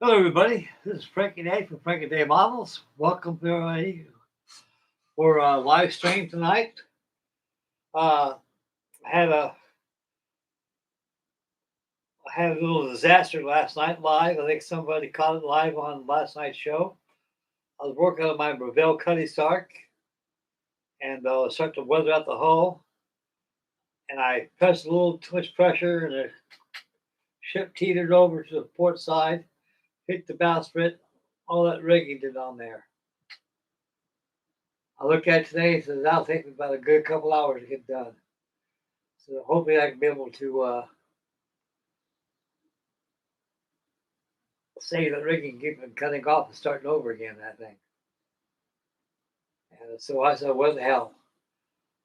Hello, everybody. This is Frankie Day from Frankie Day Models. Welcome everybody for a live stream tonight. Uh, I had a I had a little disaster last night live. I think somebody caught it live on last night's show. I was working on my Breville Cuddy Stark and I was starting to weather out the hull, and I pressed a little too much pressure, and the ship teetered over to the port side, hit the bowsprit. All that rigging did on there. I look at it today. It says that'll take me about a good couple hours to get done. So hopefully I can be able to save the rigging, keep it cutting off and starting over again, that thing. And so I said, what the hell?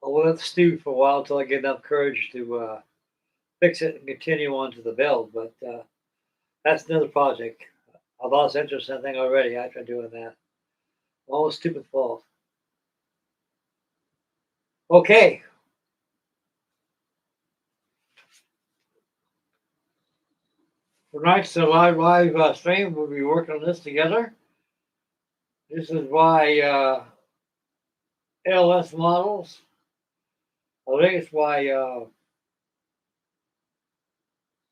I'll let it stew for a while until I get enough courage to fix it and continue on to the build. But that's another project. I lost interest in that thing already after doing that. All a stupid fault. Okay. Tonight's live stream. We'll be working on this together. This is by LS Models. I think it's by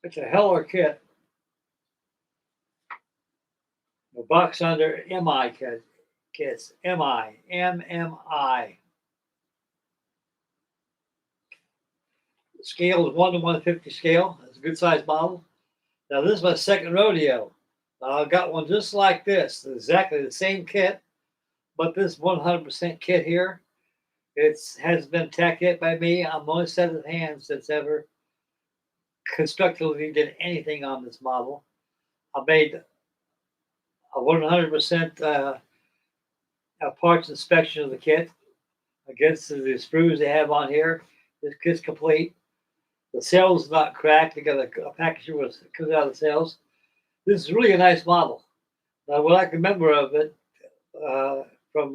it's a Heller kit. The box under MI kits. MMI. The scale is 1 to 150 scale. It's a good sized model. Now this is my second rodeo. I got one just like this, exactly the same kit, but this 100% kit here, it has been tacked yet by me. I'm the only set of hands that's ever constructively did anything on this model. I made a 100% parts inspection of the kit against the sprues they have on here. This kit's complete. The sails is not cracked. They got a package that comes out of the sails. This is really a nice model. Now, what I can remember of it from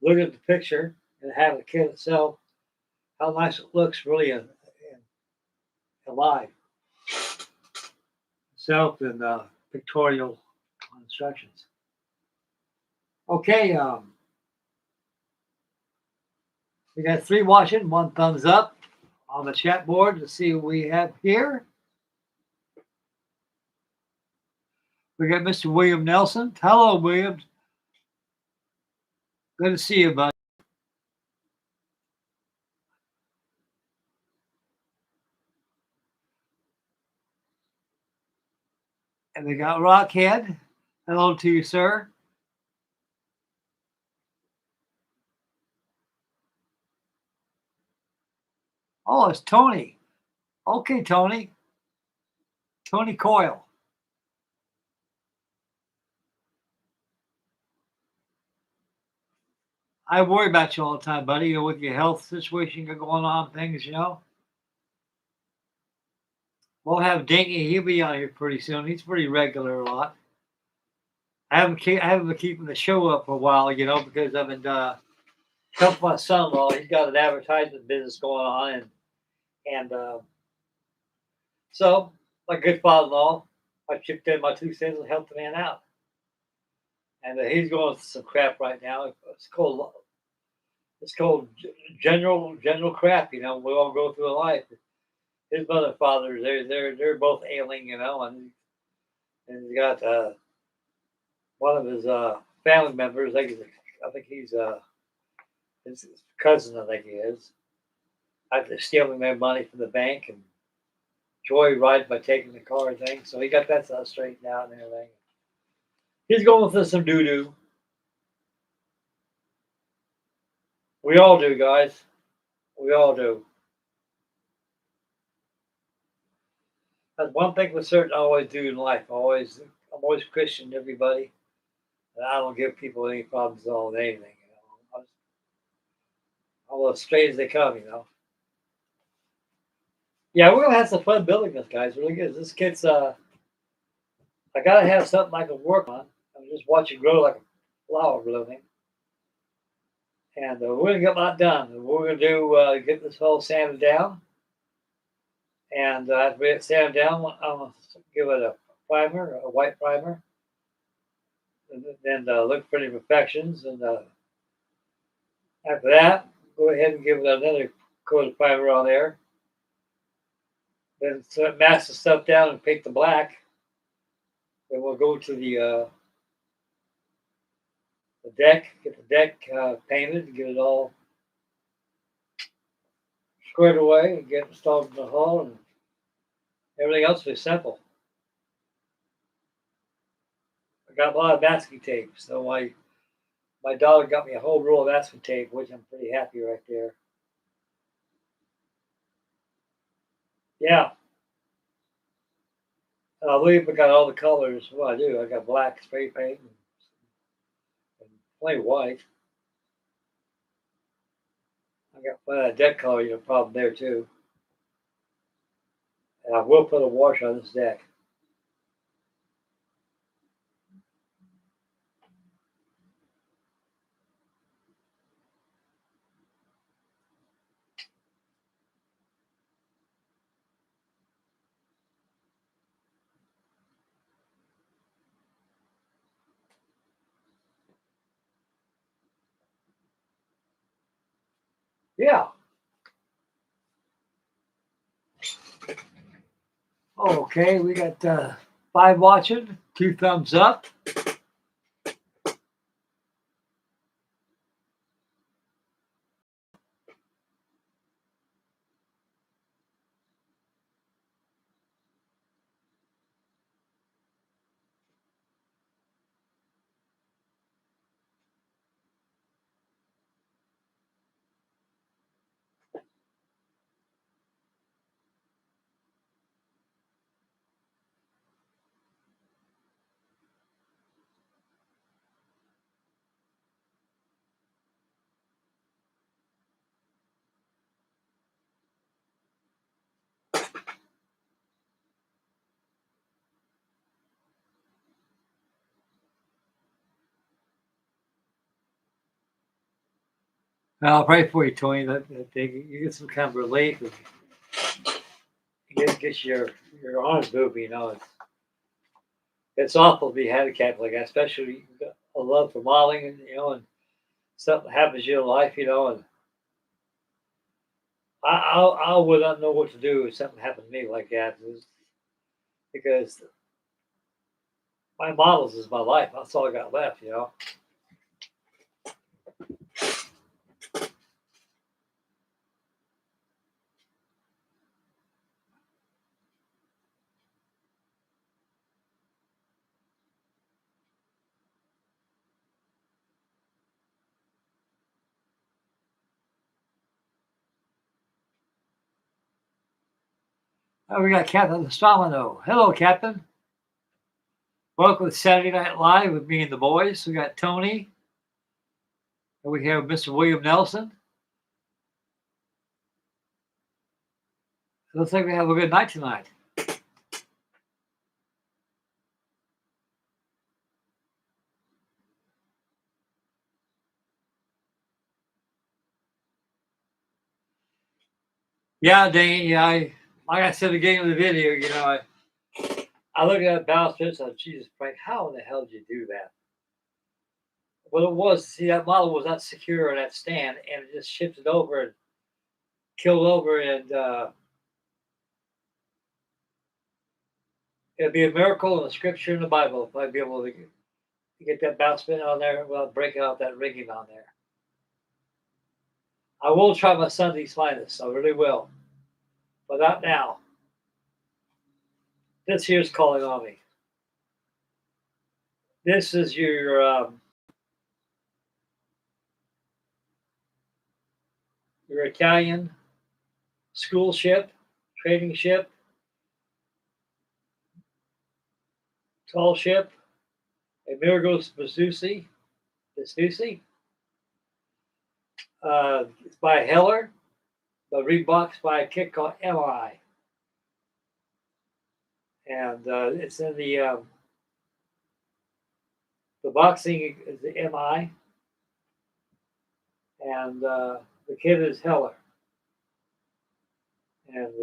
looking at the picture and having the kit itself, how nice it looks really alive. Itself and pictorial instructions. Okay, we got 3 watching, 1 thumbs up on the chat board to see what we have here. We got Mr. William Nelson. Hello, William. Good to see you, bud. And we got Rockhead. Hello to you, sir. Oh, it's Tony. Okay, Tony. Tony Coyle. I worry about you all the time, buddy. You know, with your health situation going on, things, you know. We'll have Dinky. He'll be on here pretty soon. He's pretty regular a lot. I haven't been keeping the show up for a while, you know, because I've been helping my son-in-law. He's got an advertisement business going on, and so my good father-in-law, I chipped in my 2 cents and helped the man out. And he's going through some crap right now. It's called general crap. You know, we all go through a life. His mother and father, they're both ailing, you know, and he's got one of his family members. I think he's his cousin. I think he is. After stealing their money from the bank and joyride by taking the car thing, so he got that stuff straightened out and everything. He's going through some doo doo. We all do, guys. We all do. That's one thing for certain I always do in life. I'm always Christian to everybody. And I don't give people any problems at all with anything, you know. I'm as straight as they come, you know. Yeah, we're gonna have some fun building this, guys. Really good. This kid's I gotta have something I can work on. I'm just watch it grow like a flower blooming. And we're gonna get that done. We're gonna do get this whole sanded down. And after we get sanded down, I'm gonna give it primer, a white primer, and then look for any imperfections. And after that, go ahead and give it another coat of primer on there. Then mask the stuff down and paint the black. Then we'll go to the deck, get the deck painted, get it all squared away, and get it installed in the hull, and everything else will be simple. I got a lot of masking tape, so my daughter got me a whole roll of masking tape, which I'm pretty happy right there. Yeah. I believe I got all the colors. Well, I do. I got black spray paint and plain white. I got plenty of deck color, problem there too. And I will put a wash on this deck. Yeah. Okay, we got 5 watching, 2 thumbs up. I'll pray for you, Tony, that you get some kind of relief. Get your arms moving. It's awful to be handicapped like that, especially a love for modeling, and something happens in your life, and I would not know what to do if something happened to me like that, because my models is my life. That's all I got left. Oh, we got Captain Stomano. Hello, Captain. Welcome to Saturday Night Live with me and the boys. We got Tony, and we have Mr. William Nelson. Looks like we have a good night tonight. Yeah, Dane. Yeah, like I said at the beginning of the video, I look at that balance and said, Jesus Frank, how in the hell did you do that? Well, it was, see, that model was not secure in that stand, and it just shifted over and killed over, and it'd be a miracle in the scripture in the Bible if I'd be able to get that bounce spin on there without breaking out that rigging on there. I will try my Sunday's finest, I really will, but not now. This here's calling on me. This is your Italian school ship, trading ship, TALLSHIP AMERIGO VESPUCCI. It's by Heller, but reboxed by a kit called MI. And it's in the boxing is the MI, and the kit is Heller. And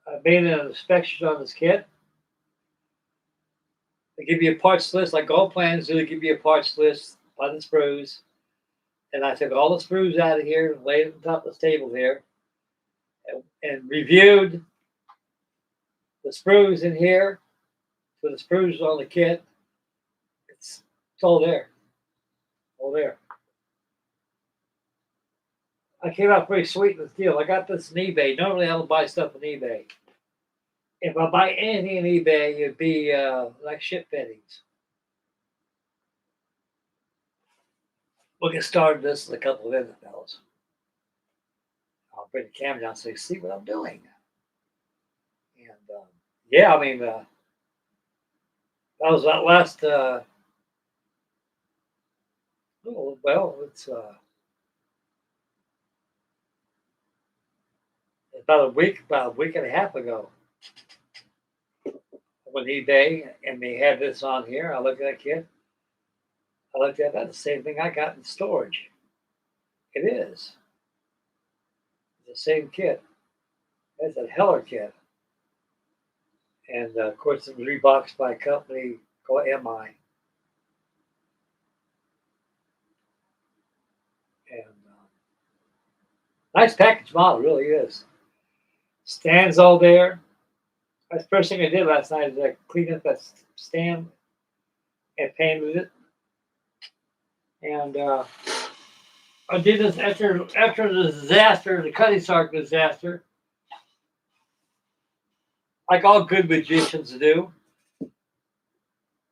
I made an inspection on this kit. They give you a parts list, like all plans do. They give you a parts list by the sprues. And I took all the sprues out of here and laid them on top of the table here and reviewed the sprues in here to the sprues on the kit. It's all there. All there. I came out pretty sweet in this deal. I got this on eBay. Normally I don't buy stuff on eBay. If I buy anything on eBay, it'd be like ship fittings. We'll get started this in a couple of minutes, fellas. I'll bring the camera down so you can see what I'm doing. And yeah, I mean, that was that last. Well, it's about a week and a half ago. When eBay and they had this on here, I looked at that kit. I looked at that, the same thing I got in storage. It is. It's the same kit. It's a Heller kit. And of course, it was reboxed by a company called MI. And nice package model, really is. Stands all there. That's the first thing I did last night is I cleaned up that stand and painted it. And I did this after the disaster, the Cutty Sark disaster, like all good magicians do.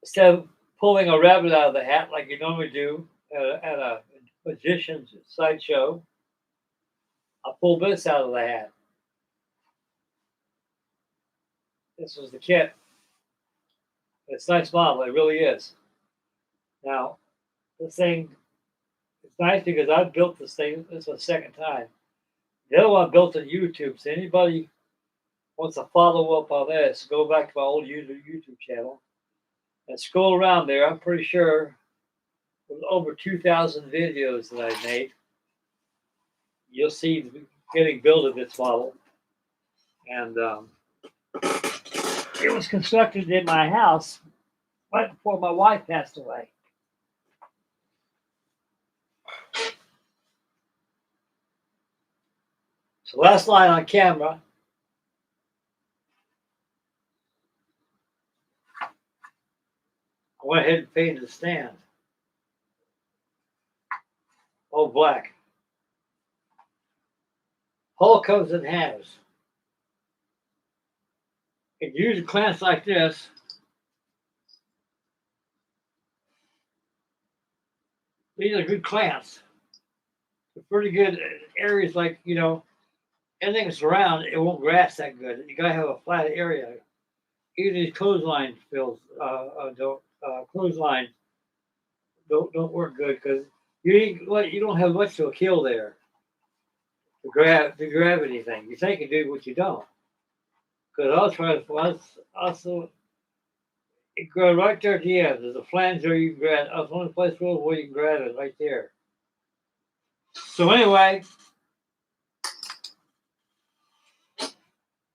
Instead of pulling a rabbit out of the hat like you normally do at a magician's sideshow, I pulled this out of the hat. This was the kit. It's a nice model, it really is. Now, this thing, it's nice because I built this thing, this is the second time. The other one I built on YouTube, so anybody wants to follow up on this, go back to my old YouTube channel and scroll around there. I'm pretty sure there's over 2,000 videos that I made. You'll see the getting built of this model. And it was constructed in my house right before my wife passed away. So last line on camera. I went ahead and painted the stand. All black. Hull comes in halves. And use clamps like this. These are good clamps. They're pretty good areas like, you know, anything that's around, it won't grasp that good. You gotta have a flat area. Even these clothesline clothesline don't work good because you don't have much to kill there to grab anything. You think you do, but you don't. Because I was trying to also it goes right there at the end. There's a flange there you can grab. That's the only place where you can grab it right there. So anyway,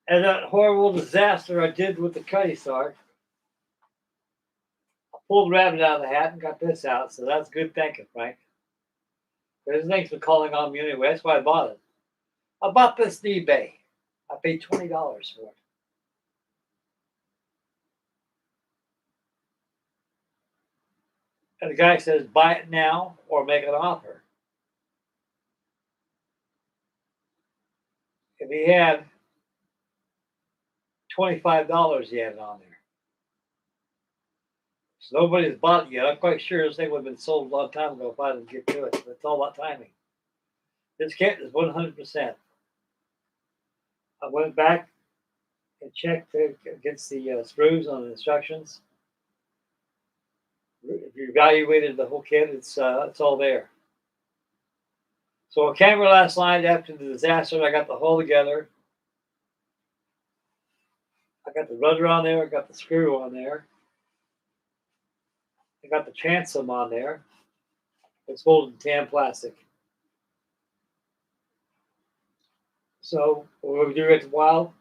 and that horrible disaster I did with the Cutty Sark, I pulled the rabbit out of the hat and got this out. So that's good thinking, Frank. Because thanks for calling on me anyway. That's why I bought it. I bought this on eBay. I paid $20 for it. And the guy says, buy it now or make an offer. If he had $25, he had it on there. So nobody's bought it yet. I'm quite sure this thing would have been sold a long time ago if I didn't get to it. But it's all about timing. This kit is 100%. I went back and checked against the screws on the instructions. If you evaluated the whole kit, it's all there. So on camera last night after the disaster, I got the hull together. I got the rudder on there. I got the screw on there. I got the transom on there. It's molded in tan plastic. So what we're going to do right a while,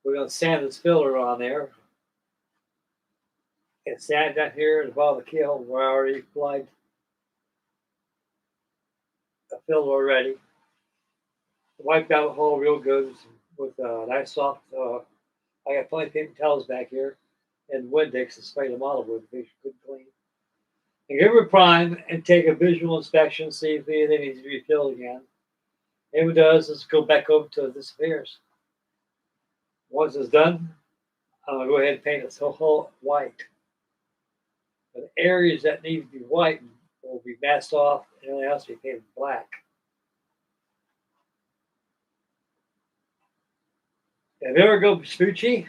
we're going to sand this filler on there. It's sand down here above the keel where I already applied a fill already. Wiped out the hole real good with nice soft. I got plenty of paper towels back here and Windex to spray the model with. Make sure good clean. And give it a prime and take a visual inspection, see if anything needs to be refilled again. If it does, let's go back over to it disappears. Once it's done, I'm gonna go ahead and paint this whole white. The areas that need to be white will be masked off, and everything else will be painted black. Amerigo Vespucci.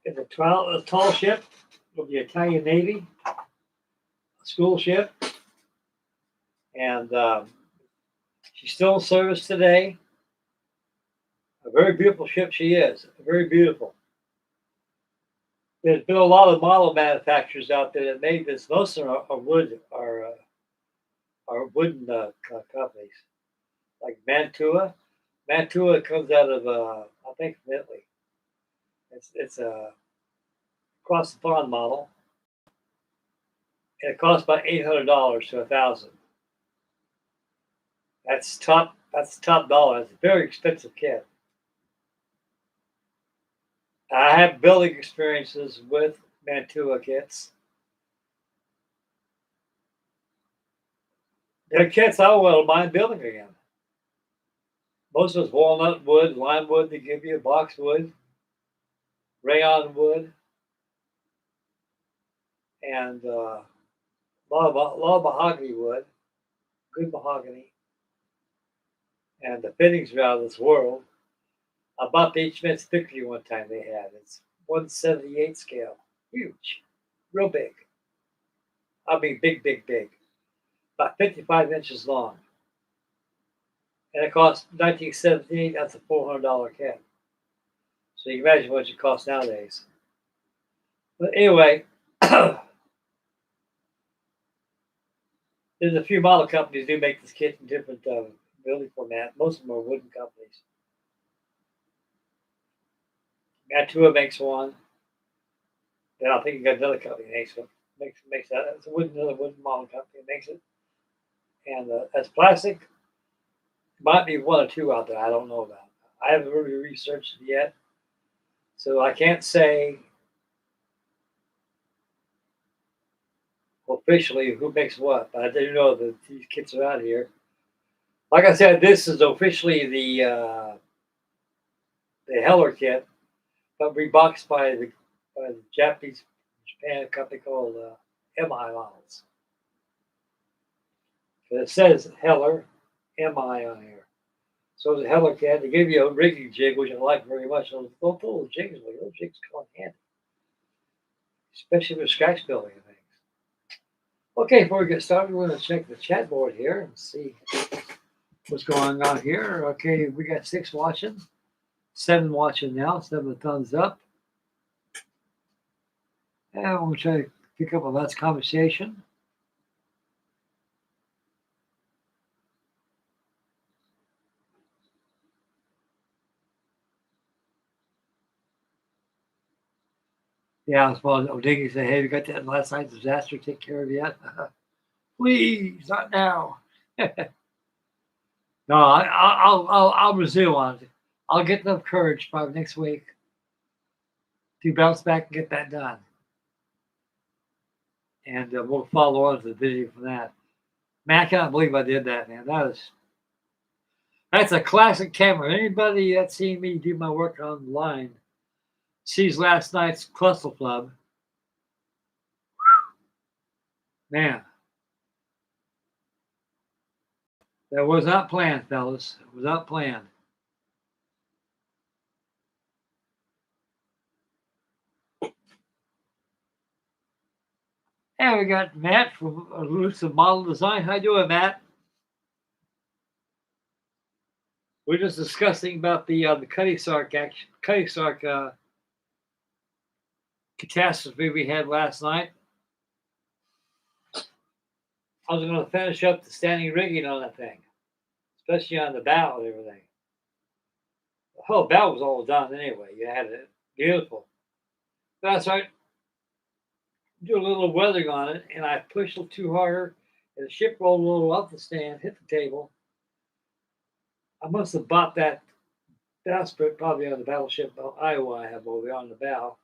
It's a tall ship of the Italian Navy, a school ship, and she's still in service today. A very beautiful ship she is, very beautiful. There's been a lot of model manufacturers out there that made this. Most of them are wooden companies, like Mantua. Mantua comes out of I think from Italy. It's a across the pond model, and it costs about $800 to $1,000. That's top. That's top dollar. It's a very expensive kit. I have building experiences with Mantua kits. They're kits I wouldn't mind building again. Most of it's walnut wood, lime wood. They give you boxwood, rayon wood, and a lot of mahogany wood, good mahogany, and the fittings are out of this world. I bought the HMS Victory one time they had. It's 1/78 scale, huge, real big. I mean, big, big, big. About 55 inches long. And it cost 1978. That's a $400 kit. So you can imagine what it costs nowadays. But anyway, there's a few model companies do make this kit in different building format. Most of them are wooden companies. Mantua makes one. Then I think you got another company that makes one. Makes that. It's another wooden model company that makes it. And as plastic, might be one or two out there I don't know about. I haven't really researched it yet, so I can't say officially who makes what. But I do know that these kits are out here. Like I said, this is officially the Heller kit, but reboxed by the Japan company called MI Models. It says Heller MI on here. So it's a Heller kit. They give you a rigging jig, which I like very much. Those little jigs, those jigs come in handy, especially with scratch building and things. Okay, before we get started, we're going to check the chat board here and see what's going on here. Okay, we got 6 watching, 7 watching now, 7 thumbs up. And we'll try to pick up a last conversation. Yeah, I suppose Diggy said, "Hey, we got that last night's disaster take care of yet?" Please, not now. No, I'll resume on it. I'll get enough courage probably next week to bounce back and get that done, and we'll follow on to the video from that. Man, I cannot believe I did that, man. That's a classic camera. Anybody that's seen me do my work online sees last night's Cluster Club. Man, that was not planned, fellas. It was not planned. And we got Matt from Elusive Model Design. How you doing, Matt? We're just discussing about the Cutty Sark catastrophe we had last night. I was going to finish up the standing rigging on that thing, especially on the bow and everything. The whole belt was all done anyway. You had it beautiful. That's right. Do a little weathering on it, and I pushed a little too harder, and the ship rolled a little up the stand, hit the table. I must have bought that bowsprit probably on the battleship Iowa I have over there on the bow.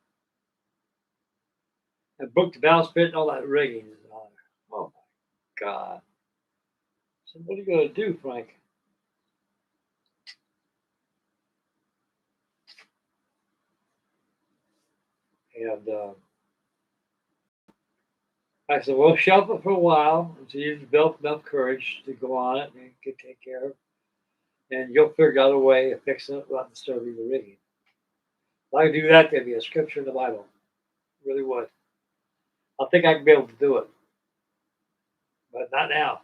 I broke the bowsprit and all that rigging is on there. Oh my God. So what are you going to do, Frank? And I said, well, shelf it for a while until you develop enough courage to go on it and get take care of it. And you'll figure out a way of fixing it without disturbing the rigging. If I could do that, there'd be a scripture in the Bible. It really would. I think I can be able to do it. But not now.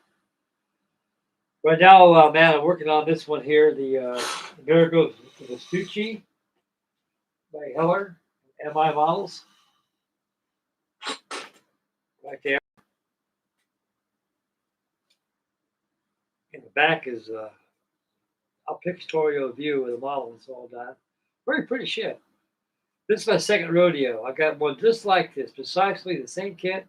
Right now, man, I'm working on this one here, the Amerigo Vespucci by Heller Models. Right there. In the back is a pictorial view of the model and it's all done. Very pretty ship. This is my second rodeo. I got one just like this, precisely the same kit.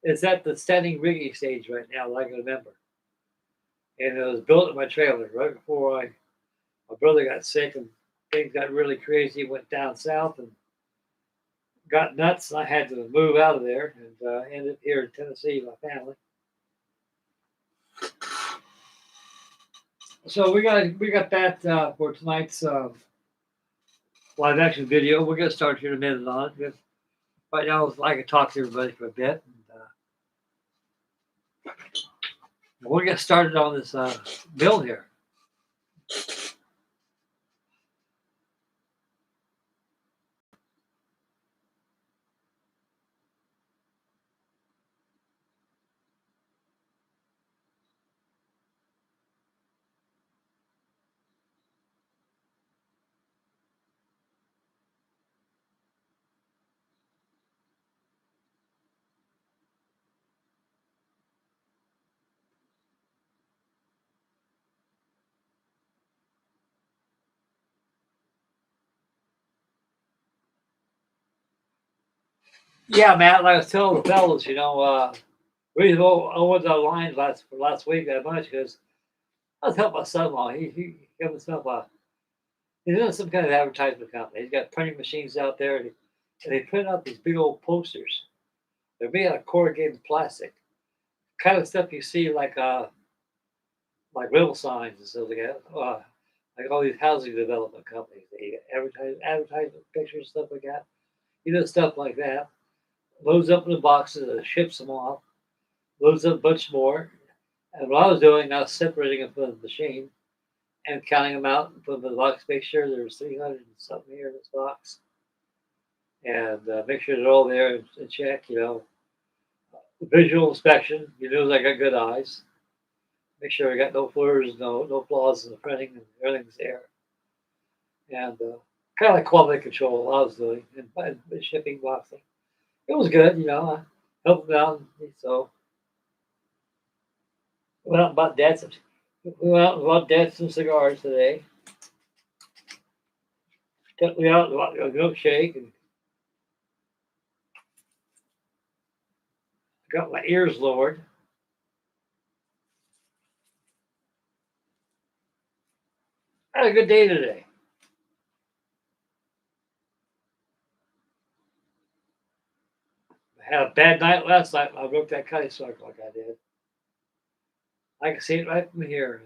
It's at the standing rigging stage right now, like I can remember. And it was built in my trailer right before my brother got sick and things got really crazy. Went down south and got nuts. And I had to move out of there and ended up here in Tennessee with my family. So we got that for tonight's live action video. We're gonna start here in a minute on it because right now I can talk to everybody for a bit. And, we'll get started on this build here. Yeah, Matt, like I was telling the fellas, reason I was online last week that much because I was helping my son-in-law. He got himself he's in some kind of advertisement company. He's got printing machines out there, and they print out these big old posters. They're made out of corrugated plastic, kind of stuff you see like rental signs and stuff like that. Like all these housing development companies, they advertisement pictures, stuff like that. Stuff like that. Loads up in the boxes and ships them off. Loads up a bunch more. And what I was doing, I was separating them from the machine and counting them out and putting them in the box, make sure there's 300 and something here in this box. And make sure they're all there and check, visual inspection. I got good eyes. Make sure I got no flaws, no flaws in the printing, and everything's there. And kind of like quality control I was doing and shipping boxing. It was good, I helped them out. So went out and bought Dad some cigars today. Took me out and bought a milkshake and got my ears lowered. I had a good day today. I had a bad night last night. I broke that cutting circle like I did. I can see it right from here.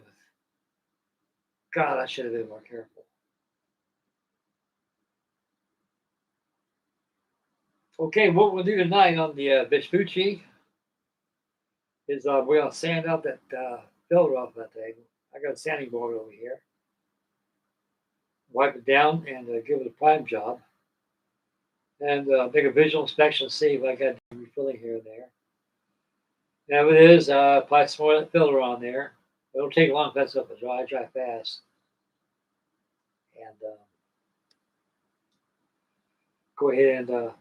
God, I should have been more careful. Okay, what we'll do tonight on the Vespucci is we're gonna sand out that filter off that thing. I got a sanding board over here. Wipe it down and give it a prime job. And make a visual inspection, see if I got refilling here and there. And if it is, apply some more of that filler on there. It'll take long to stuff to dry fast. And go ahead and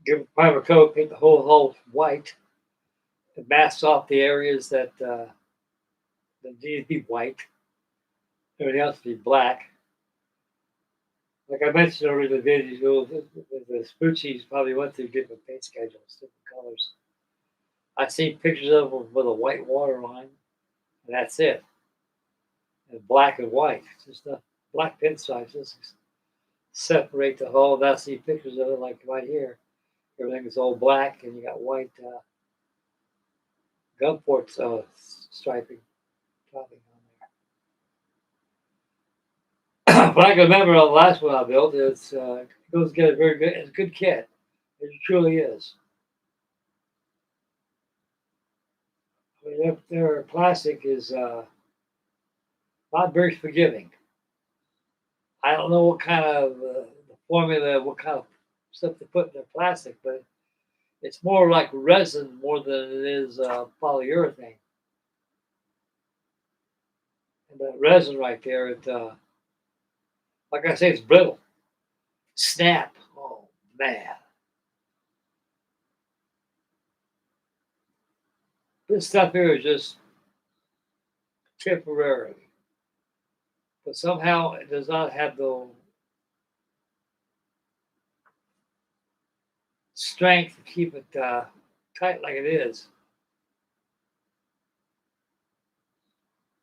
give a primer coat, paint the whole hull white. It masks off the areas that need to be white. Everything else to be black. Like I mentioned earlier in the video, the Vespucci's probably went through different paint schedules, different colors. I've seen pictures of them with a white waterline, and that's it. And black and white, just a black pinstripes, just separate the hull. And I see pictures of it like right here. Everything is all black, and you got white gun ports striping, topping on there. But I can remember the last one I built. It goes together very good. It's a good kit. It truly is. I mean, their plastic is not very forgiving. I don't know what kind of formula, what kind of stuff they put in their plastic, but it's more like resin more than it is polyurethane. And that resin right there, it like I say, it's brittle. Snap. Oh man. This stuff here is just temporary. But somehow it does not have the strength to keep it tight like it is.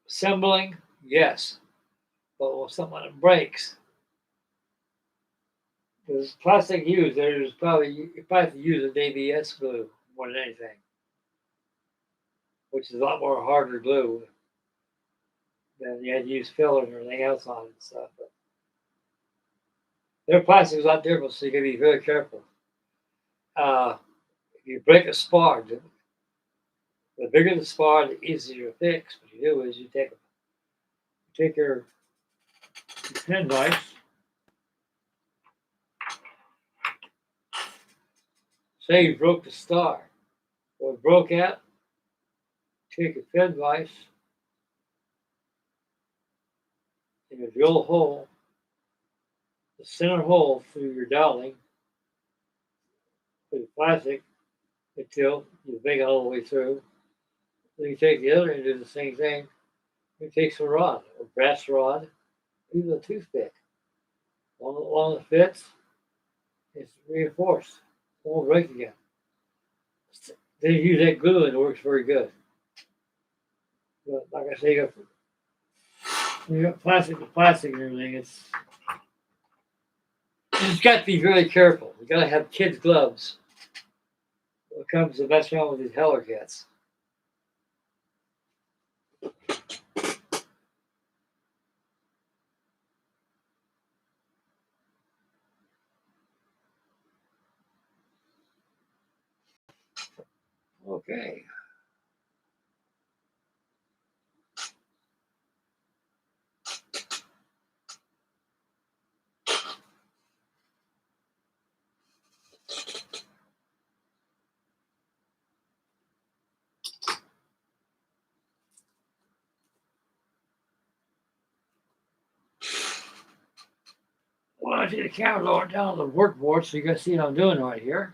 Assembling, yes. But when something breaks, there's plastic used, you probably have to use an ABS glue more than anything, which is a lot more harder glue than you had to use filler and everything else on it and stuff. But their plastic is a lot different, so you got to be very careful. If you break a spar, the bigger the spar, the easier to fix. What you do is you take your penknife. Say you broke the star, or it broke out. Take a penknife and you drill a hole, the center hole through your dowling with the plastic until you make it all the way through. Then you take the other end and do the same thing. You take some rod, a brass rod, use a toothpick. Along the fits, it's reinforced. It won't break again. Then you use that glue and it works very good. But like I say, when you got plastic to plastic and everything, you just got to be very careful. You got to have kids' gloves. What comes the best one with these Heller kits. Okay. Well, I see the camera lower down on the workboard so you guys see what I'm doing right here.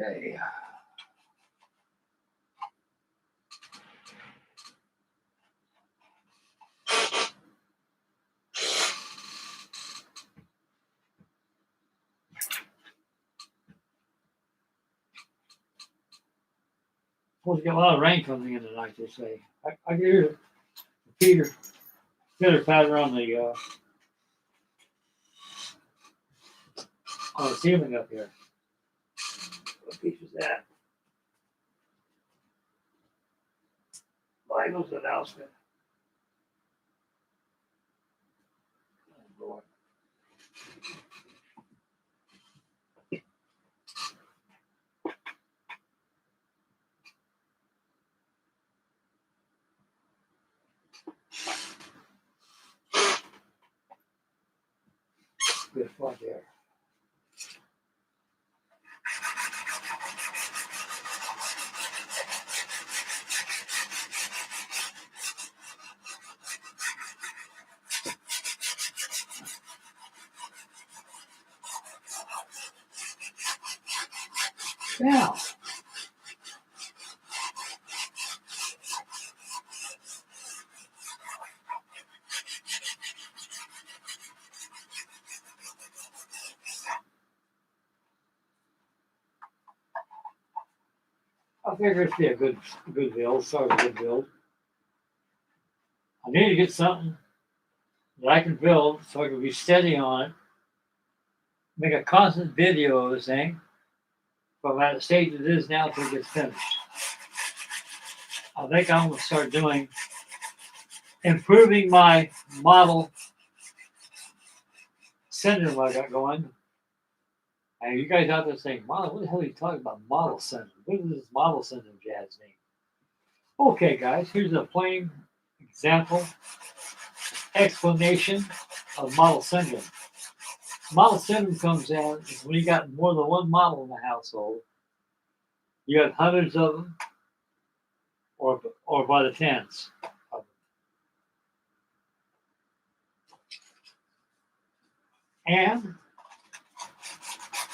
Okay. Supposed to get a lot of rain coming in tonight, they say. I can hear the pitter patter on the ceiling up here. What piece is that? Michael's announcement. Oh, Lord. the front here. Now, I figure it'd be a good build. Start a good build. I need to get something that I can build so I can be steady on it. Make a constant video of this thing from at the stage it is now till it gets finished. I think I'm going to start doing improving my model syndrome I got going. And you guys out there saying, "Model, what the hell are you talking about? Model syndrome? What is this model syndrome jazz name?" Okay, guys, here's a plain example explanation of model syndrome. Model syndrome comes in when you got more than one model in the household. You have hundreds of them, or by the tens of them. And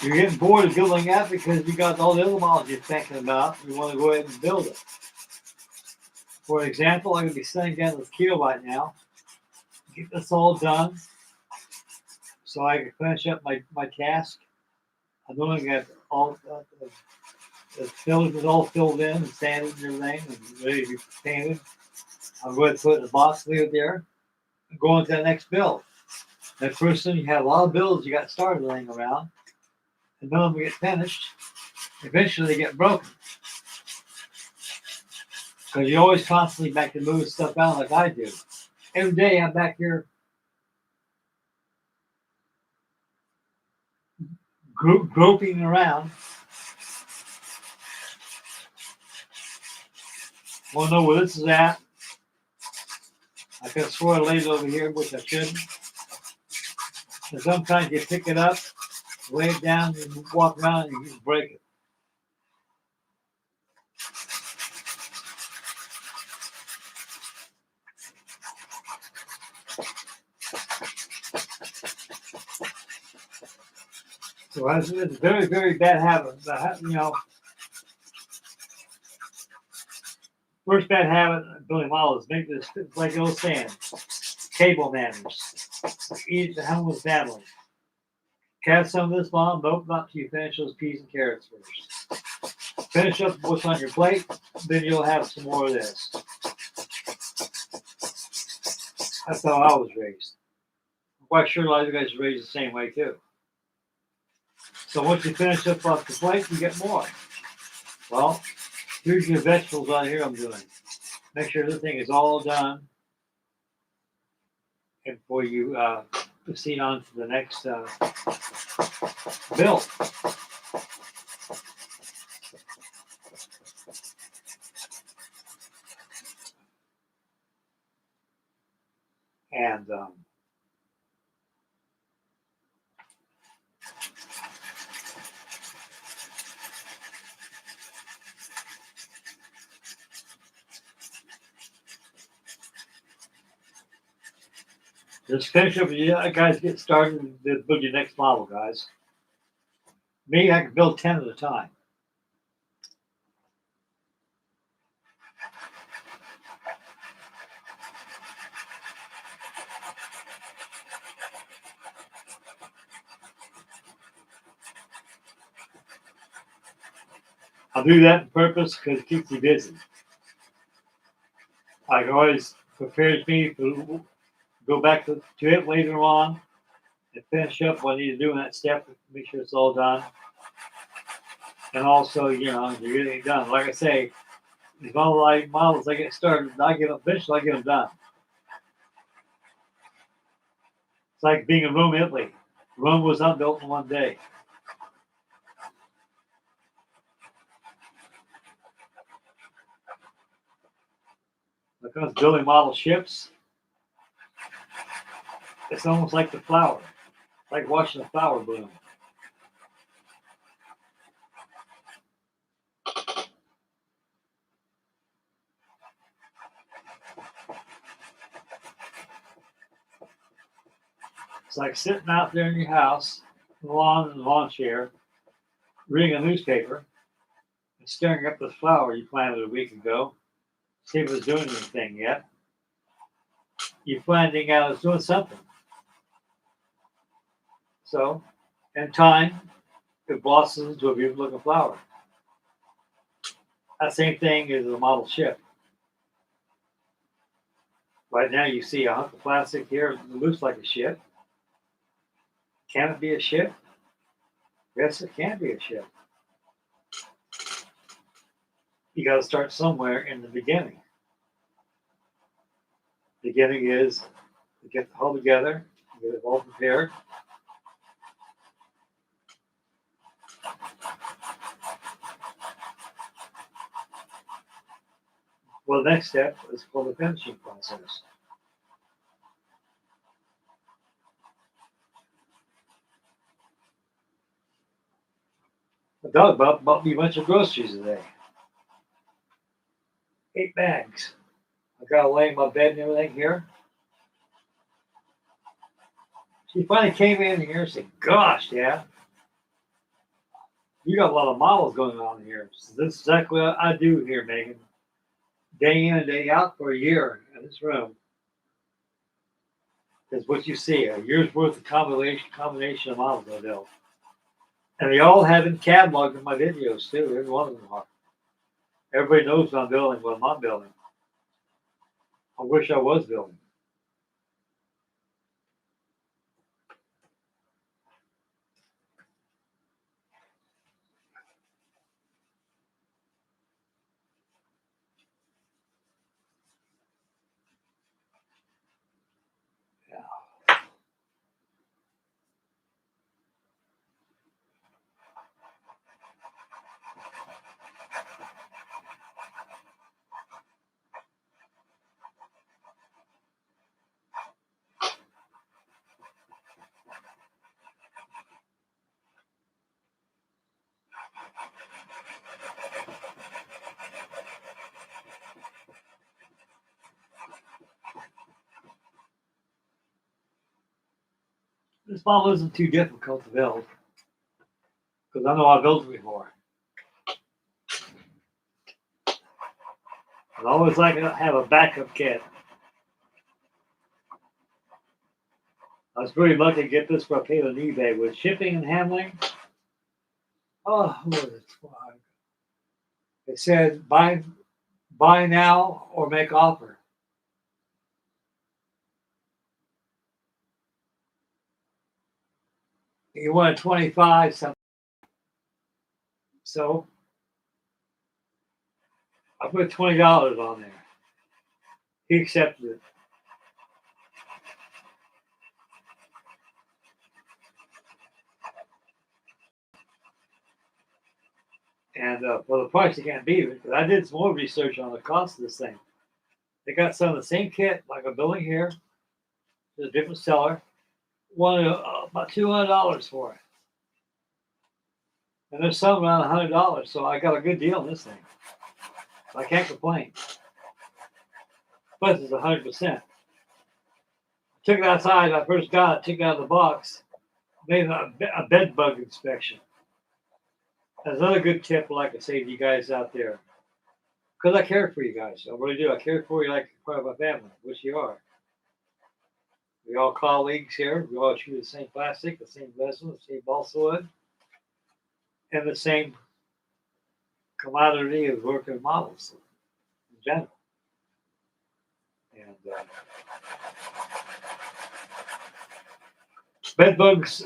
you're getting bored of building that because you got all the other models you're thinking about. You want to go ahead and build it. For example, I'm going to be sitting down with Keel right now, get this all done, so I can finish up my task. I'm going to get all the fillers is all filled in and sanded and everything and ready to be painted. I'm going to put the box lid there and go on to the next build. That person, you have a lot of builds you got started laying around, and none of them get finished. Eventually, they get broken because you're always constantly back to move stuff out like I do. Every day, I'm back here groping around. Want to know where this is at? I could have swore I laid it over here, which I shouldn't. And sometimes you pick it up, lay it down, and walk around, and you just break it. So it's a very, very bad habit. First bad habit of building models, make this like the old saying, table manners. Eat the hell with family. Have some of this bomb, but open up till you finish those peas and carrots first. Finish up what's on your plate, then you'll have some more of this. That's how I was raised. I'm quite sure a lot of you guys are raised the same way too. So once you finish up off the plate, you get more. Well, here's your vegetables on here I'm doing. Make sure everything is all done before you proceed on to the next build. And just finish up. You guys get started and build your next model, guys. Me, I can build 10 at a time. I'll do that on purpose because it keeps me busy. It always prepares me to go back to it later on and finish up what I need to do in that step, make sure it's all done. And also, you're getting it done. Like I say, these models I get started, I get them finished, I get them done. It's like being in Rome, Italy. Rome was not built in one day. When it comes to building model ships, it's almost like the flower. like watching a flower bloom. It's like sitting out there in your house, in the lawn chair, reading a newspaper, and staring up this flower you planted a week ago, see if it's doing anything yet. You're finding out it's doing something. So, in time, it blossoms into a beautiful looking flower. That same thing is a model ship. Right now, you see a hunk of plastic here that looks like a ship. Can it be a ship? Yes, it can be a ship. You got to start somewhere in the beginning. Beginning is to get the hull together, get it all prepared. Well, the next step is called the finishing process. My dog bought me a bunch of groceries today. 8 bags. I got to lay in my bed and everything here. She finally came in here and said, "Gosh, Dad, you got a lot of models going on here." So this is exactly what I do here, Megan. Day in and day out for a year in this room. Is what you see, a year's worth of combination of models I built. And they all have been cataloged in my videos too. Every one of them are. Everybody knows I'm building what I'm building. I wish I was building. Yeah. This model isn't too difficult to build because I know I built it before. I always like to have a backup kit. I was really lucky to get this for a paid on eBay with shipping and handling. Oh, it's fine. It said buy now or make offer. He wanted 25 something. So I put $20 on there. He accepted it. And for the price, you can't beat it. Because I did some more research on the cost of this thing. They got some of the same kit, like I'm building here. There's a different seller. Wanted about $200 for it. And there's some around $100. So I got a good deal on this thing. I can't complain. Plus, it's 100%. Took it outside. I first got it, took it out of the box, made a bed bug inspection. That's another good tip I like to say to you guys out there. Because I care for you guys. I really do. I care for you like part of my family, which you are. We all colleagues here. We all chew the same plastic, the same resin, the same balsa wood, and the same commodity of working models in general. And bed bugs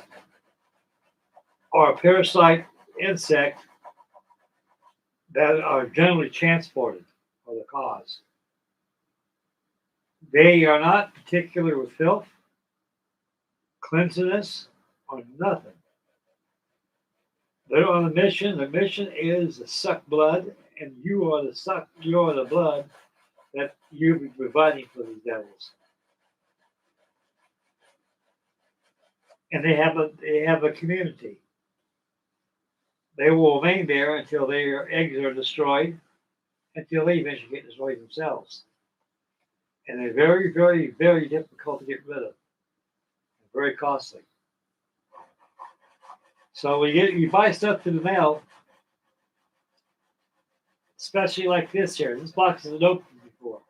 are a parasite insect that are generally transported for the cause. They are not particular with filth, cleanliness, or nothing. They're on a mission. The mission is to suck blood, and you are the blood that you'll be providing for these devils. and they have a community. They will remain there until their eggs are destroyed, until they eventually get destroyed themselves. And they're very, very, very difficult to get rid of. Very costly. So you buy stuff through the mail, especially like this here. This box isn't opened before.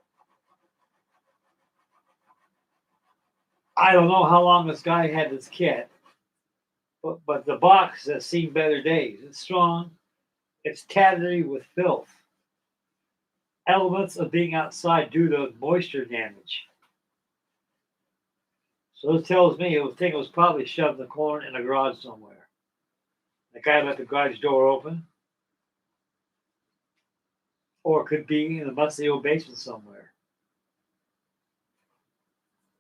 I don't know how long this guy had this kit, but the box has seen better days. It's strong. It's tattery with filth. Elements of being outside due to moisture damage. So this tells me the thing was probably shoved in the corner in a garage somewhere. The guy left the garage door open, or it could be in the musty old basement somewhere.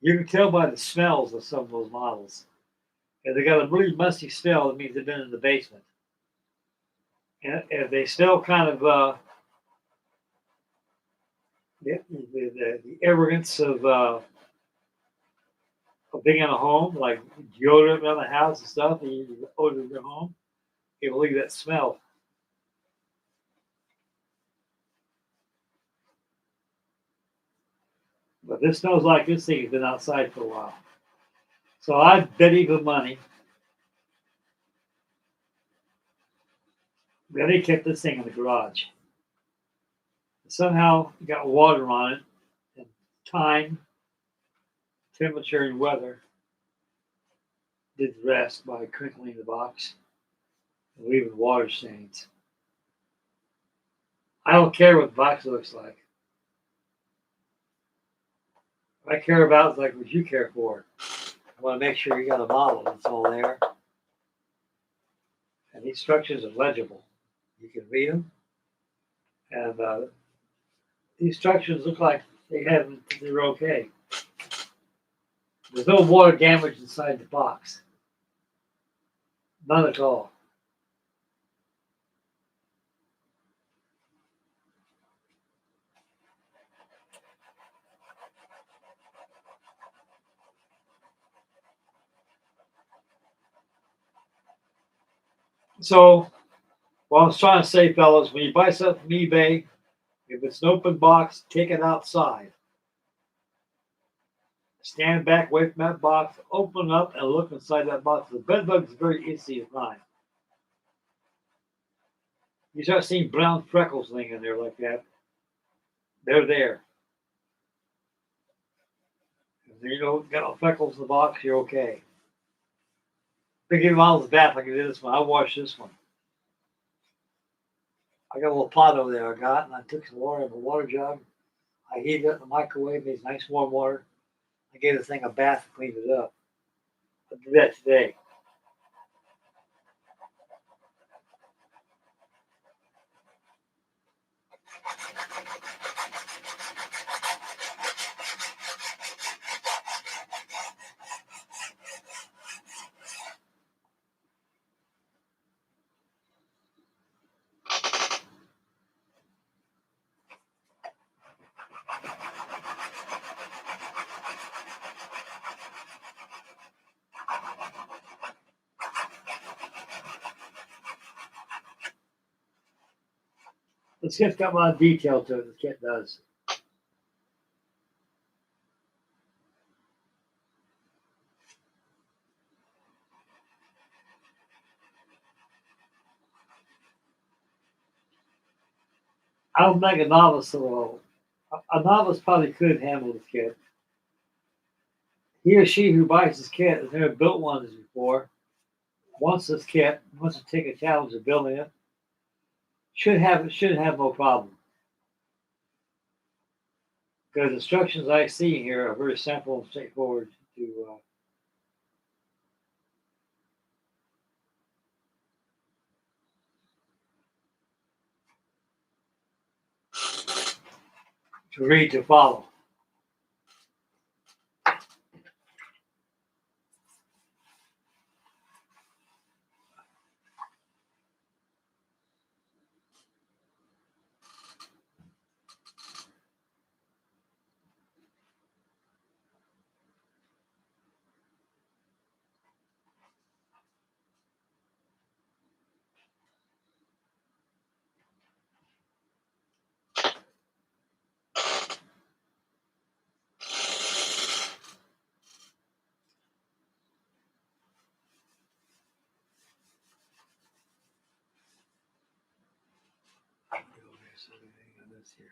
You can tell by the smells of some of those models. If they got a really musty smell, it means they've been in the basement. And if they smell kind of the arrogance of being in a home, like deodorant around the house and stuff, and you odor of your home, it will leave that smell. But this smells like this thing has been outside for a while. So I bet even money that they kept this thing in the garage. Somehow got water on it, and time, temperature, and weather did the rest by crinkling the box and leaving water stains. I don't care what the box looks like. What I care about is like what you care for. I want to make sure you got a model that's all there. And these instructions are legible. You can read them. And the instructions look like they're okay. There's no water damage inside the box. None at all. So, what I was trying to say, fellas, when you buy something from eBay, if it's an open box, take it outside. Stand back away from that box, open it up, and look inside that box. The bed bug is very easy to find. You start seeing brown freckles laying in there like that, they're there. If you don't got no freckles in the box, you're okay. Big give models bath like I did this one. I washed this one. I got a little pot over there I got, and I took some water in a water jug. I heated it in the microwave, made nice warm water. I gave the thing a bath and cleaned it up. I'll do that today. This kit's got a lot of detail to it, the kit does. I don't think a novice will. A novice probably could handle this kit. He or she who buys this kit has never built one of these before, wants this kit, wants to take a challenge of building it, should have no problem. Because the instructions I see here are very simple and straightforward to read, to follow. see anything on this here.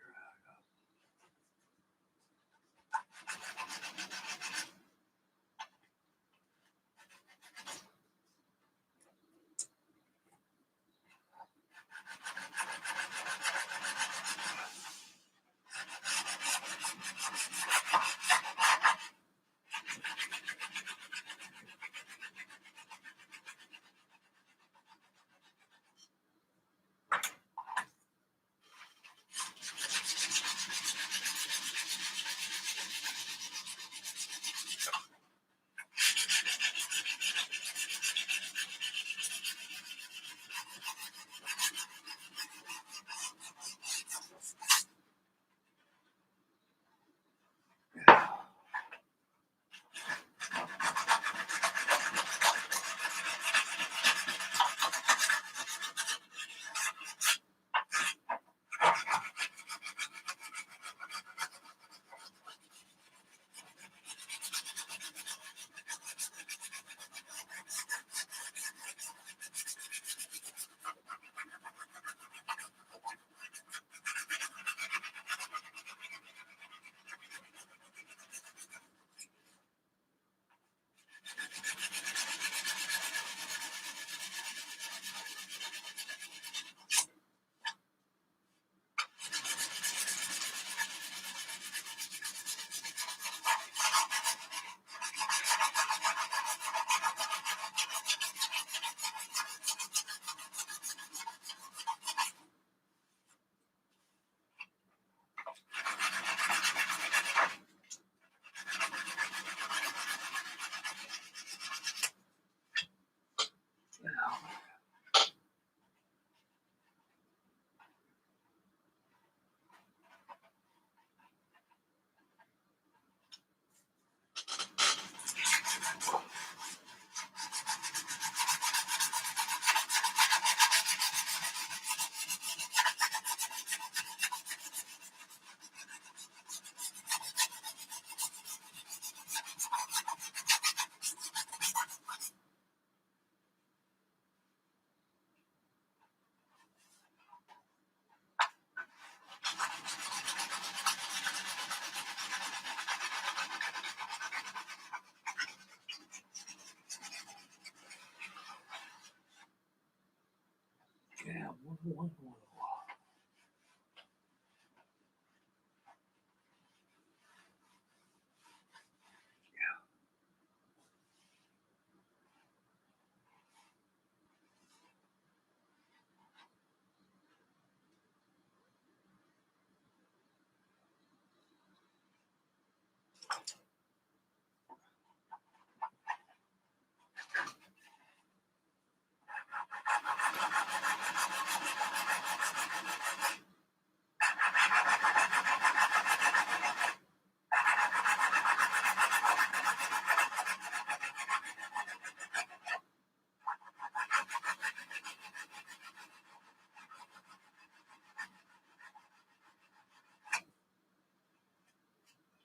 Yeah, one.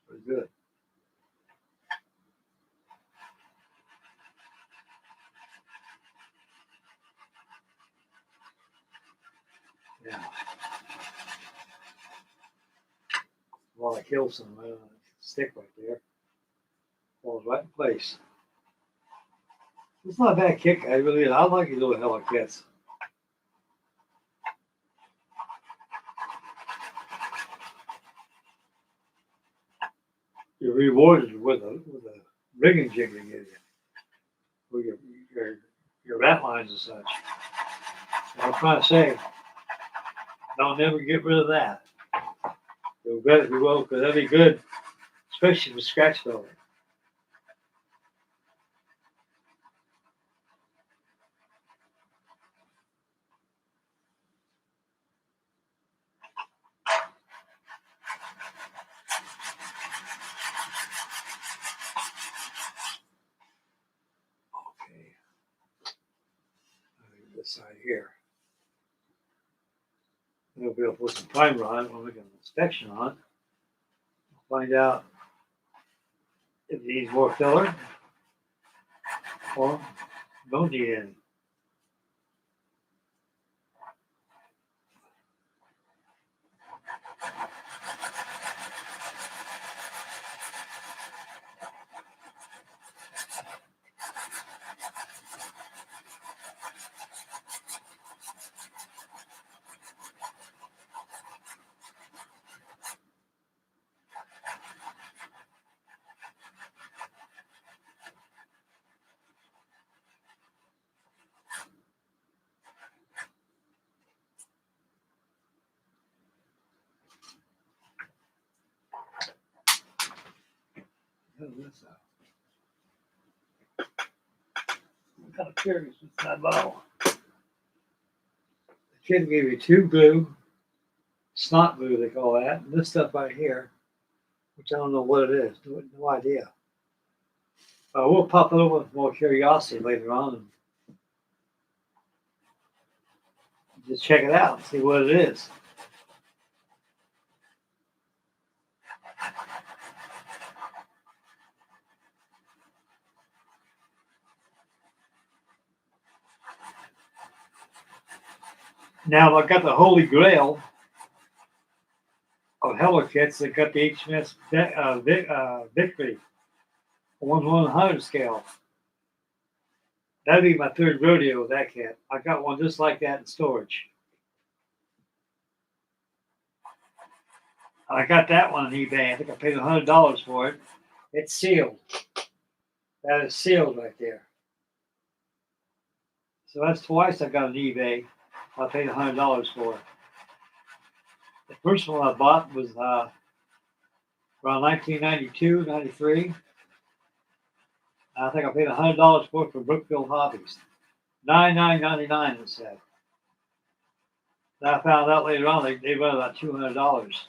Pretty good. Yeah. Well, I killed some stick right there. Falls right in place. It's not a bad kick. I really, I like these little Heller kits. You're rewarded with a rigging jig they give you, with your rat lines and such. And I'm trying to say, don't never get rid of that. You'll bet you will, because that'd be good, especially with scratch building. Okay, this side here. We'll be able to put some primer on it when we get an inspection on it. Find out if it needs more filler or don't need any. hell is this? I'm kind of curious what's in that bottle. The kid gave me 2 glue, snot glue they call that, and this stuff right here, which I don't know what it is. No idea. We'll pop it over with more curiosity later on and just check it out and see what it is. Now I've got the Holy Grail of Heller kits that got the HMS Victory 1/100 scale. That'd be my 3rd rodeo with that kit. I got one just like that in storage. I got that one on eBay. I think I paid $100 for it. It's sealed. That is sealed right there. So that's twice I got on eBay. I paid $100 for it. The first one I bought was around 1992, 93. I think I paid $100 for it for Brookfield Hobbies. $99.99 it said. Then I found out later on they run about $200.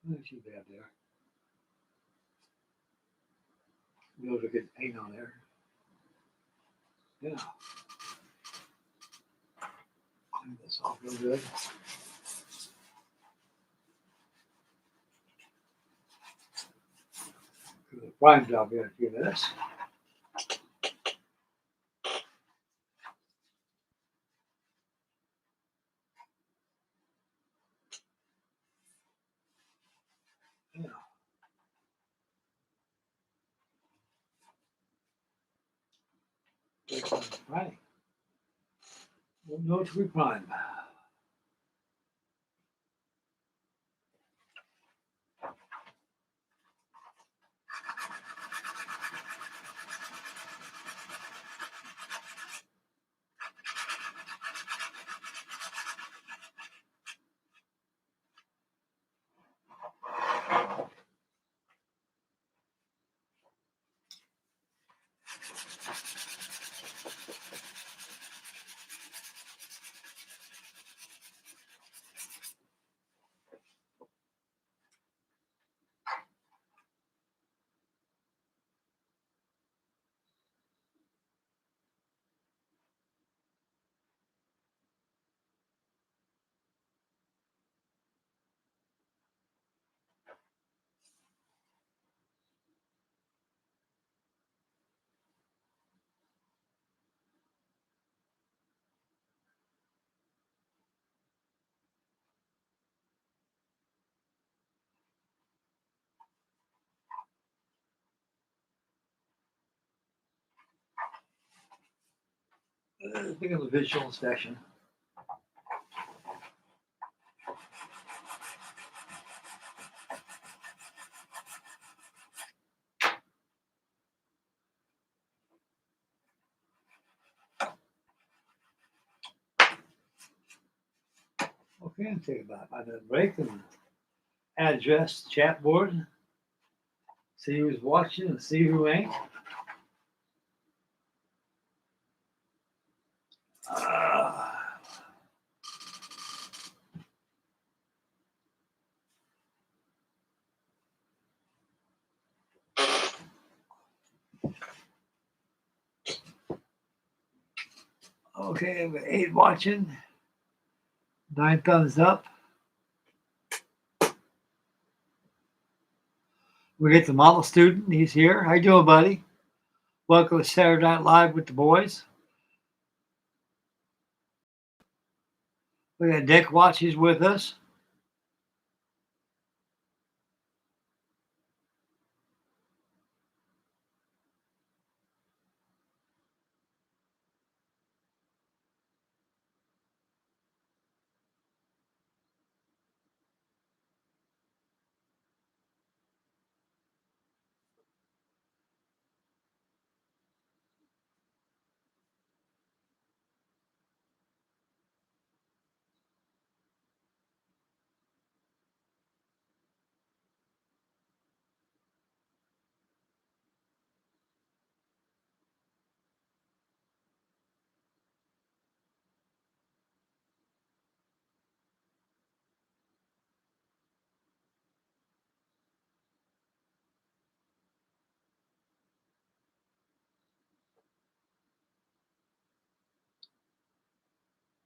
Not too bad there. Be able to get the paint on there. Yeah. Clean this off real good. Do the prime job here in a few minutes. Yeah. Right. We'll know to prime. Think of a visual inspection. Okay, I'll take about 5 minute break and address chat board. See who's watching and see who ain't. Okay, we got 8 watching. 9 thumbs up. We get the model student. He's here. How you doing, buddy? Welcome to Saturday Night Live with the boys. We got Dick Watch. He's with us.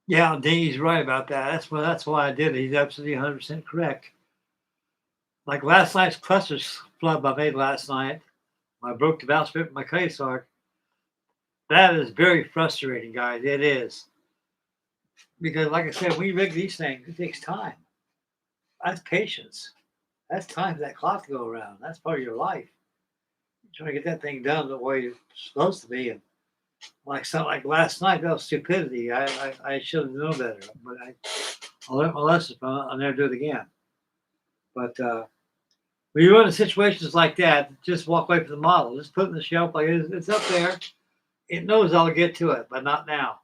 Yeah, Dingy's right about that. That's why I did it. He's absolutely 100% correct. Like last night's cluster flub I made last night, I broke the bowsprit with my case arc. That is very frustrating, guys. It is. Because like I said, when you rig these things, it takes time. That's patience. That's time for that clock to go around. That's part of your life. You're trying to get that thing done the way it's supposed to be. And like something like last night, that was stupidity. I should have known better. But I learned my lesson from it. I'll never do it again. But when you run in situations like that, just walk away from the model. Just put it in the shelf like it's up there. It knows I'll get to it, but not now.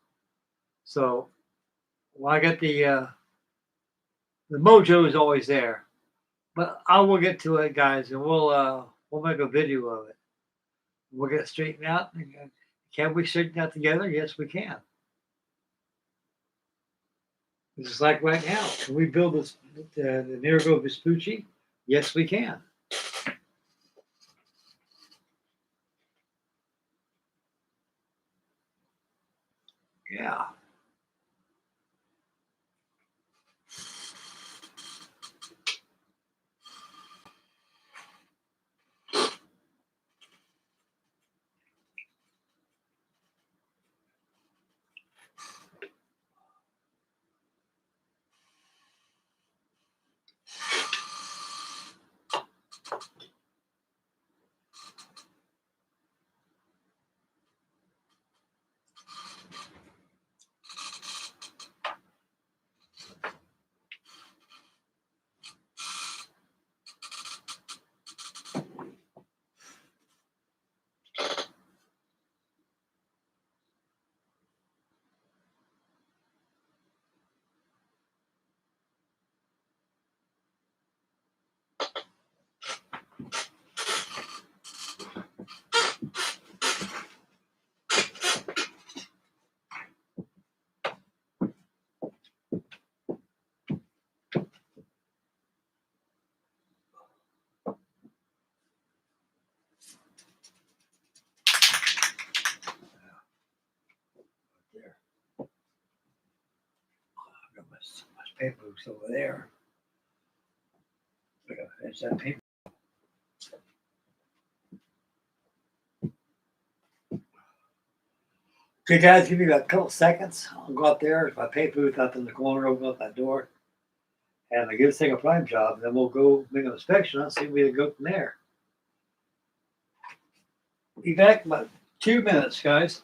So well, I got the mojo is always there. But I will get to it, guys, and we'll make a video of it. We'll get it straightened out. Can we straighten out together? Yes, we can. This is like right now. Can we build this the Amerigo Vespucci? Yes, we can. Yeah. There. I got my paper hooks over there. I got to finish that paper. Okay, guys, give me about a couple seconds. I'll go out there. If my paper booth out in the corner, open up that door, and I give this thing a prime job, and then we'll go make an inspection and see where we go from there. Be back in about 2 minutes, guys.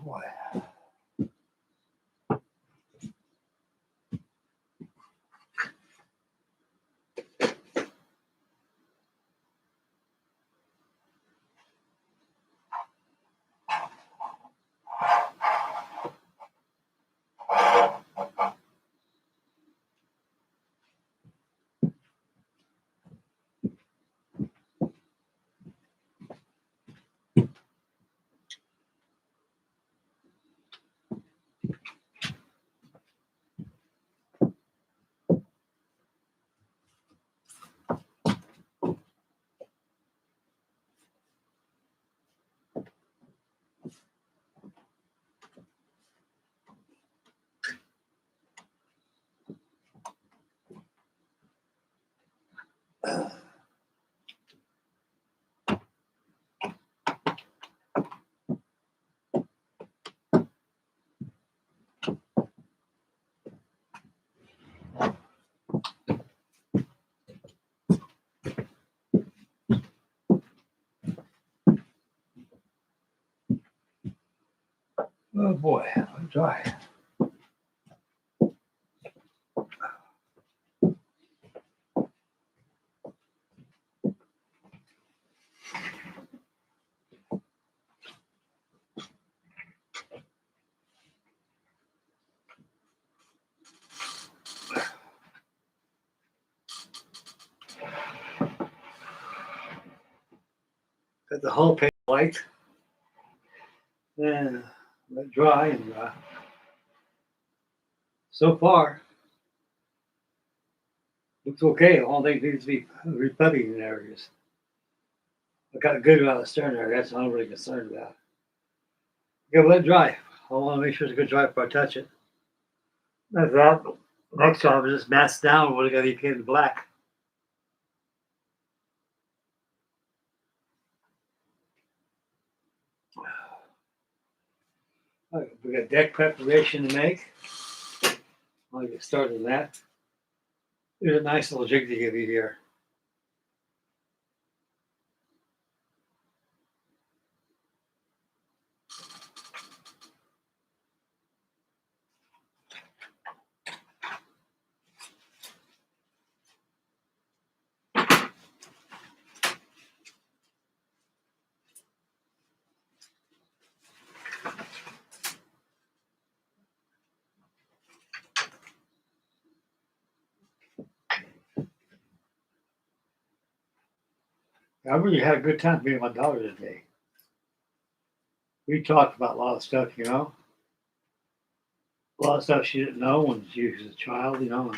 boy. Oh boy, I'm dry. Got the whole paint white. Then let it dry and so far looks okay. All things needs to be reputting in areas. I got a good amount of stern area. That's what I'm really concerned about. Okay, let it dry. I want to make sure it's a good dry before I touch it. That's that. Next job is just mask down. We're going to be painted black. Right, we got deck preparation to make. I'll get started on that. There's a nice little jig to give you here. I really had a good time being with my daughter today. We talked about a lot of stuff, you know. A lot of stuff she didn't know when she was a child, you know.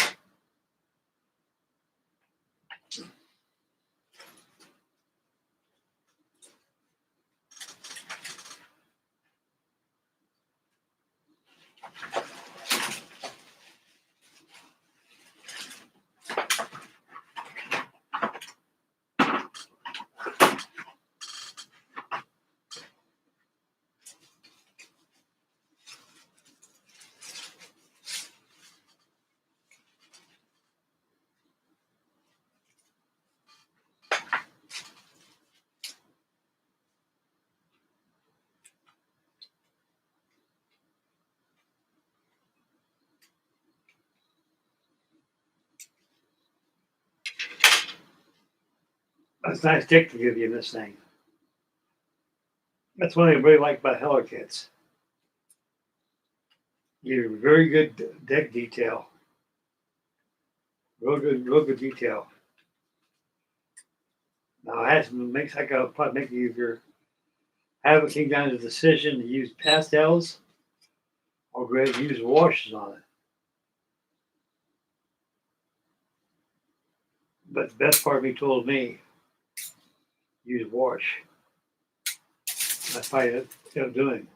That's a nice dick to give you in this thing. That's one thing I really like about Heller kits. You get a very good deck detail. Real good detail. Now it has makes I gotta probably make it easier. Have it came down to the decision to use pastels or go ahead and use washes on it. But the best part of me told me use wash. That's why I ended up doing.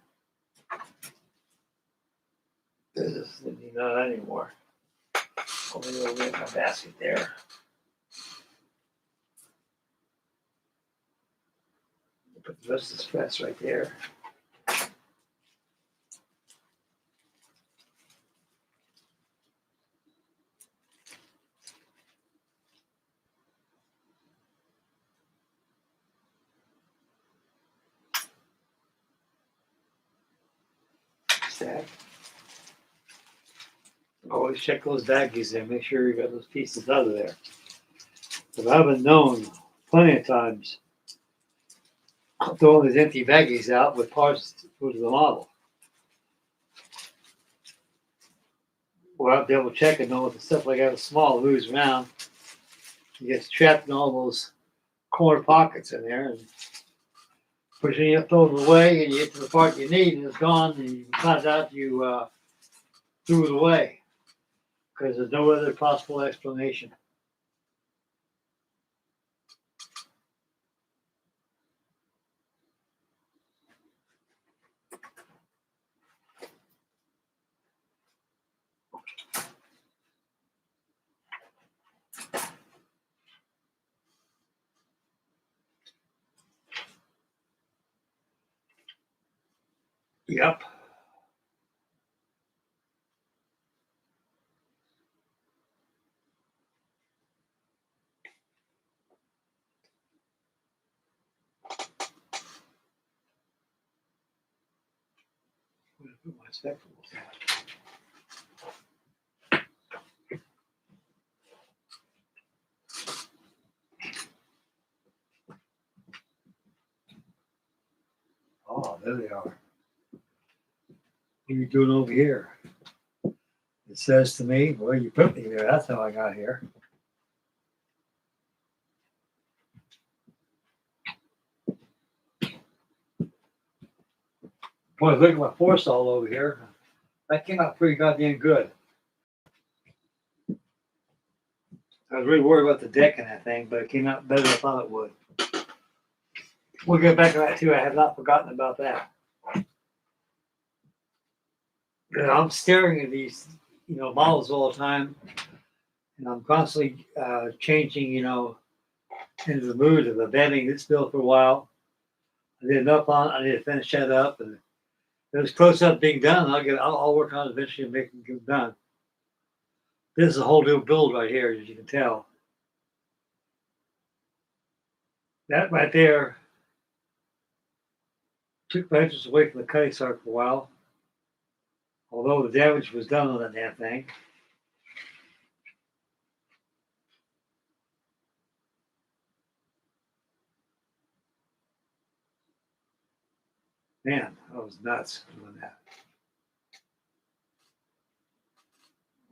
This is not anymore. Over in my basket there. Put the rest of the stress right there. that. Always check those baggies there. Make sure you got those pieces out of there. But I've been known plenty of times throwing these empty baggies out with parts for the model. Without double checking, know if the stuff like that is small, moves around, it gets trapped in all those corner pockets in there, and pushing you throw it away, and you get to the part you need, and it's gone, and you find out you threw it away because there's no other possible explanation. Yep. Where did I put my spectacles at? Oh, there they are. What are you doing over here? It says to me, well, you put me there. That's how I got here. Boy, look at my force all over here. That came out pretty goddamn good. I was really worried about the deck and that thing, but it came out better than I thought it would. We'll get back to that too. I have not forgotten about that. I'm staring at these, models all the time, and I'm constantly changing, into the mood of the bending this built for a while. I did enough on it. I need to finish that up, and if it's close up being done, I'll work on it eventually and make it done. This is a whole new build right here, as you can tell. That right there took my interest away from the cutting start for a while. Although the damage was done on that damn thing. Man, I was nuts doing that.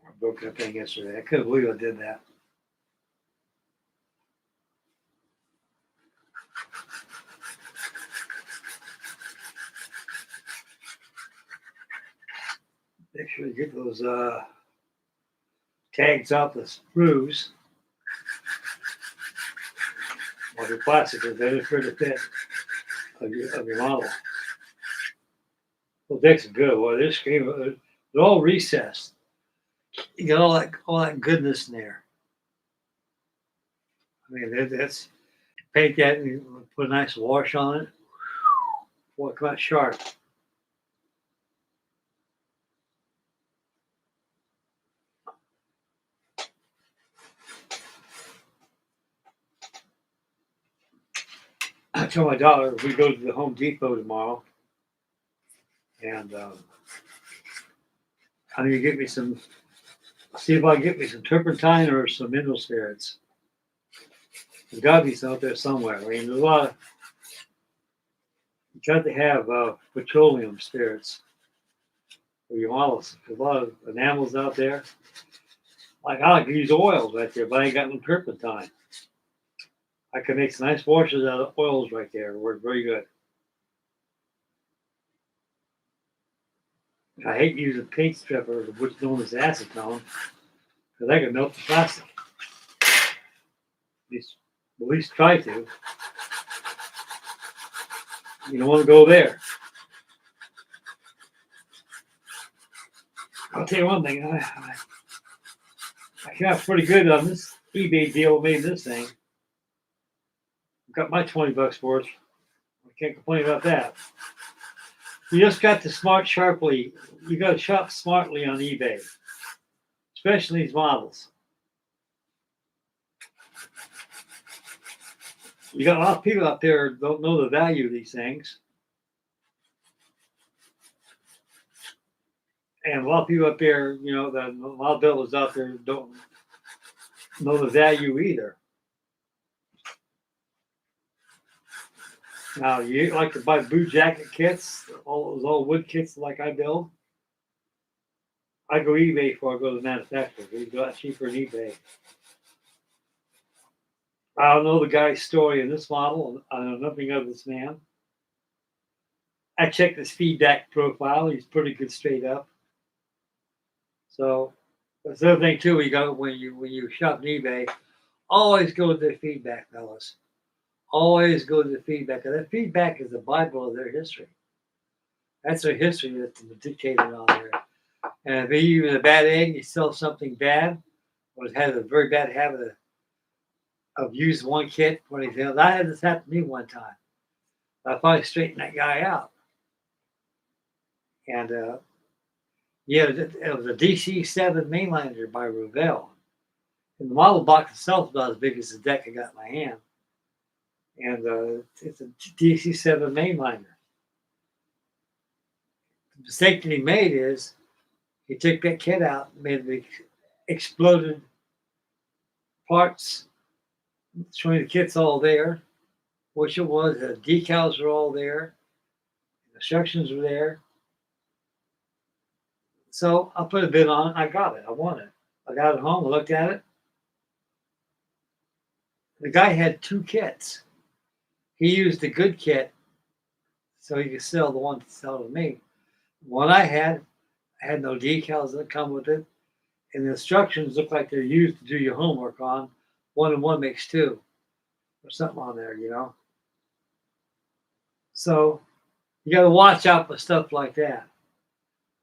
I broke that thing yesterday. I couldn't believe I did that. Make sure you get those tags out the screws. Or your plastic is better for the fit of your model. Well, decks are good. Well, this game, they're all recessed. You got all that goodness in there. I mean, that's paint that and you put a nice wash on it. Boy, come out sharp. I tell my daughter we go to the Home Depot tomorrow, and I need to get me some. See if I can get me some turpentine or some mineral spirits. There's got to be some out there somewhere. I mean, there's a lot of. You got to have petroleum spirits for your models. There's a lot of enamels out there. Like I like to use oils right there, but I ain't got no turpentine. I can make some nice washes out of oils right there. It worked very good. I hate using paint stripper, which is known as acetone, because I can melt the plastic. At least try to. You don't want to go there. I'll tell you one thing. I came out pretty good on this eBay deal made this thing. Got my $20 for it. I can't complain about that. You just got to smart sharply. You got to shop smartly on eBay, especially these models. You got a lot of people out there don't know the value of these things. And a lot of people up there, you know, a lot of builders out there don't know the value either. Now, you like to buy boot jacket kits, all those old wood kits like I build. I go eBay before I go to the manufacturer. It's a lot cheaper than eBay. I don't know the guy's story in this model. I know nothing of this man. I checked his feedback profile. He's pretty good straight up. So that's the other thing too. You got when you shop on eBay, always go to their feedback, fellas. Always go to the feedback. And that feedback is the Bible of their history. That's their history that's dictated on there. And if you even a bad egg, you sell something bad, or has a very bad habit of using one kit when he fails. I had this happen to me one time. I finally straightened that guy out. And yeah, it was a DC7 mainliner by Revell. And the model box itself is about as big as the deck I got in my hand. And it's a DC7 mainliner. The mistake that he made is he took that kit out, made the exploded parts, showing the kit's all there, which it was. The decals were all there, the instructions were there. So I put a bid on it. I got it. I won it. I got it home. I looked at it. The guy had two kits. He used the good kit so he could sell the one to sell to me. The one I had no decals that come with it. And the instructions look like they're used to do your homework on. 1 and 1 makes 2 or something on there, you know. So you got to watch out for stuff like that.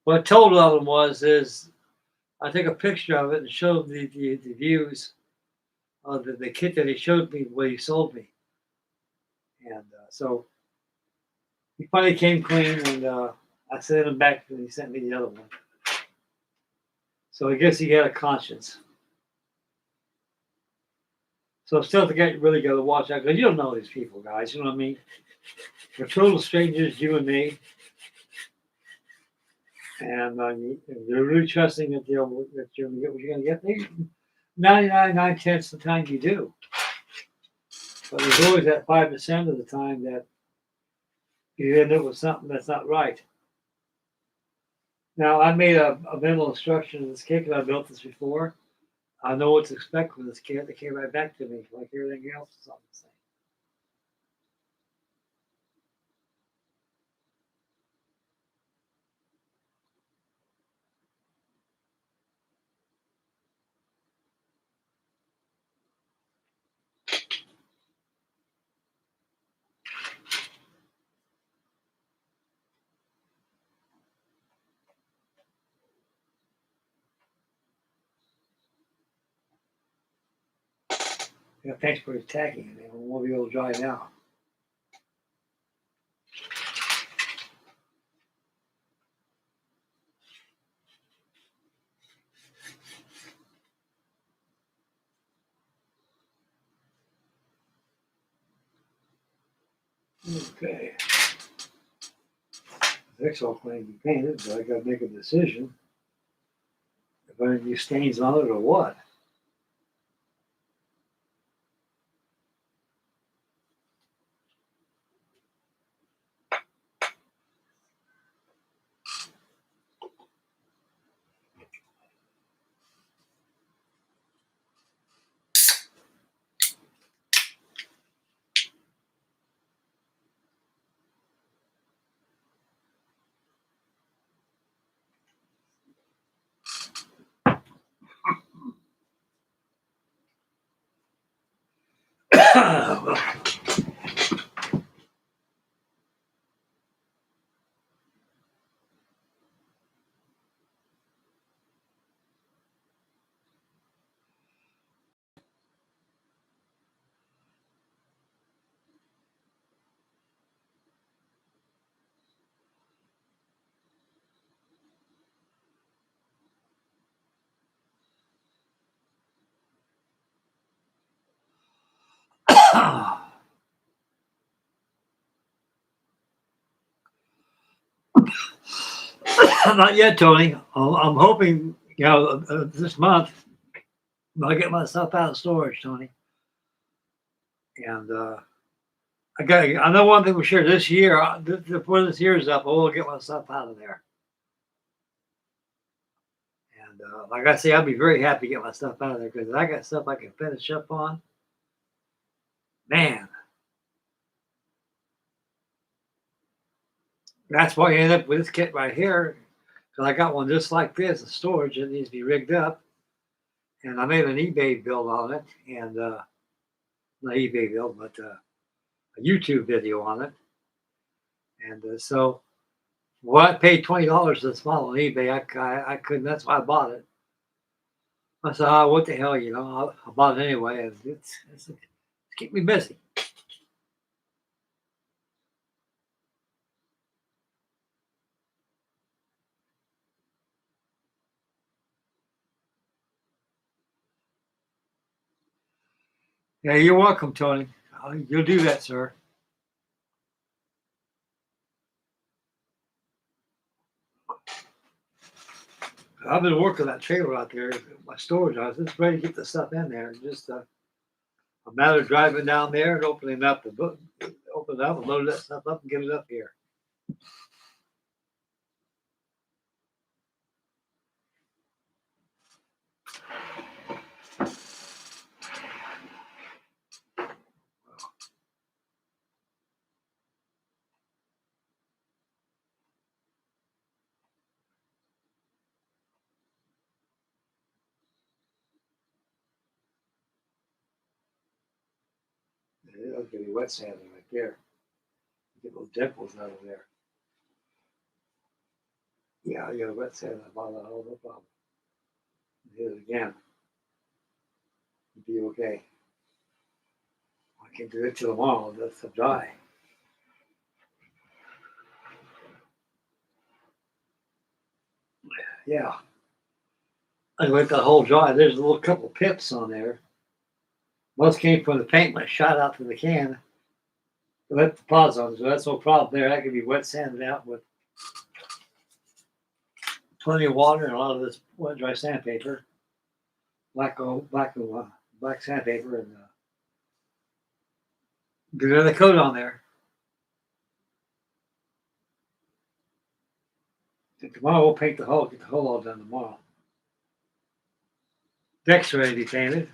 What I told of him is I took a picture of it and showed the views of the kit that he showed me what he sold me. And so he finally came clean, and I sent him back and he sent me the other one. So I guess he had a conscience. So still, you really got to watch out because you don't know these people, guys. You know what I mean? They're total strangers, you and me. And you're really trusting that you're going to get what you're going to get. 99.9 of the time you do. But there's always that 5% of the time that you end up with something that's not right. Now, I made a mental instruction in this kit because I built this before. I know what to expect with this kit. It came right back to me like everything else is on the same. Yeah, thanks for attacking it. We'll be able to dry now. Okay. That's all going to be painted, but I got to make a decision if I need stains on it or what. Not yet, Tony. I'm hoping, this month I'll get my stuff out of storage, Tony. And I know one thing for sure. This year, before this year is up, I will get my stuff out of there. And like I say, I'll be very happy to get my stuff out of there because I got stuff I can finish up on. Man, that's why I ended up with this kit right here. Because I got one just like this in storage. It needs to be rigged up. And I made an eBay build on it. And not eBay build, but a YouTube video on it. And so, well, I paid $20 for this model on eBay. I couldn't. That's why I bought it. I said, "Oh, what the hell?" I bought it anyway. And it's keep me busy. Yeah, you're welcome, Tony. You'll do that, sir. I've been working that trailer out there, my storage. I was just ready to get the stuff in there. Just a matter of driving down there and opening up the book, open it up and load that stuff up and get it up here. It'll give you wet sanding right there. Get those dimples out of there. Yeah, I got a wet sand. I bought that. No problem. Hit it again. It'll be okay. I can do it till tomorrow. That's dry. Yeah. I let that whole dry. There's a little couple pips on there. Most came from the paint when I shot out to the can. I let the pods on, so that's no problem there. That can be wet sanded out with plenty of water and a lot of this wet dry sandpaper, black sandpaper, and get another coat on there. And tomorrow we'll paint the hull, get the hull all done tomorrow. Deck's ready to be painted.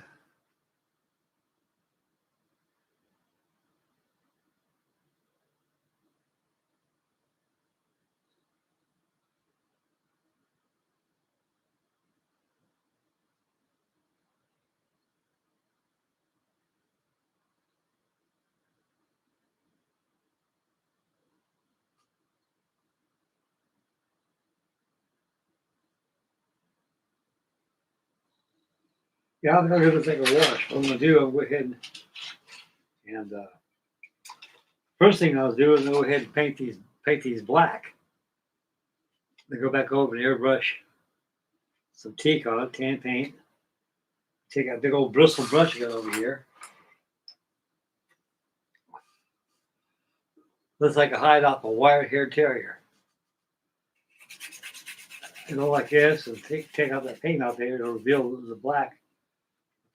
Yeah, I'm gonna go take a wash. What I'm gonna do, I'll go ahead and first thing I'll do is go ahead and paint these black. Then go back over and airbrush some teak on it, tan paint. Take a big old bristle brush I got over here. Looks like a hide off a wire-haired terrier. Like this, and take out that paint out there to reveal the black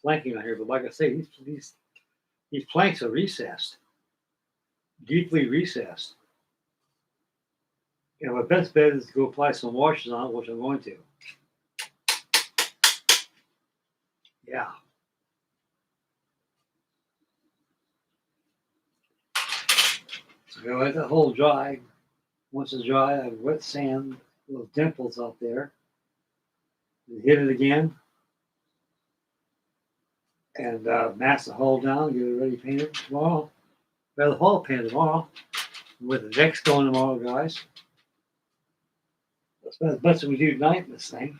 flanking on here. But like I say, these planks are recessed, deeply recessed. My best bet is to go apply some washes on it, which I'm going to. Yeah. So I'm gonna let that hole dry. Once it's dry, I have wet sand, little dimples out there. And hit it again. And mask the hole down, get it ready painted tomorrow. Well, the hole painted tomorrow. With the decks going tomorrow, guys. That's as much as we do tonight in this thing.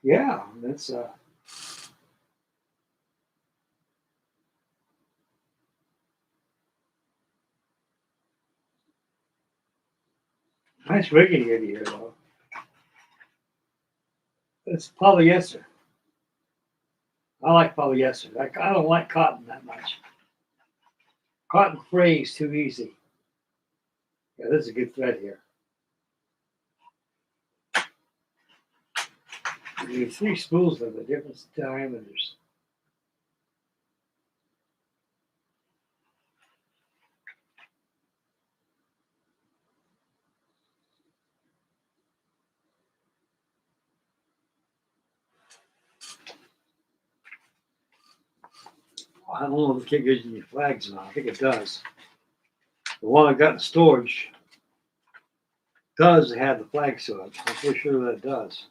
Yeah, that's nice rigging in here, though. It's polyester. I like polyester. I don't like cotton that much. Cotton frays too easy. Yeah, this is a good thread here. You need 3 spools of the different diameters. I don't know if the kit gives you any flags or not. I think it does. The one I got in storage does have the flags to it. I'm pretty sure that it does.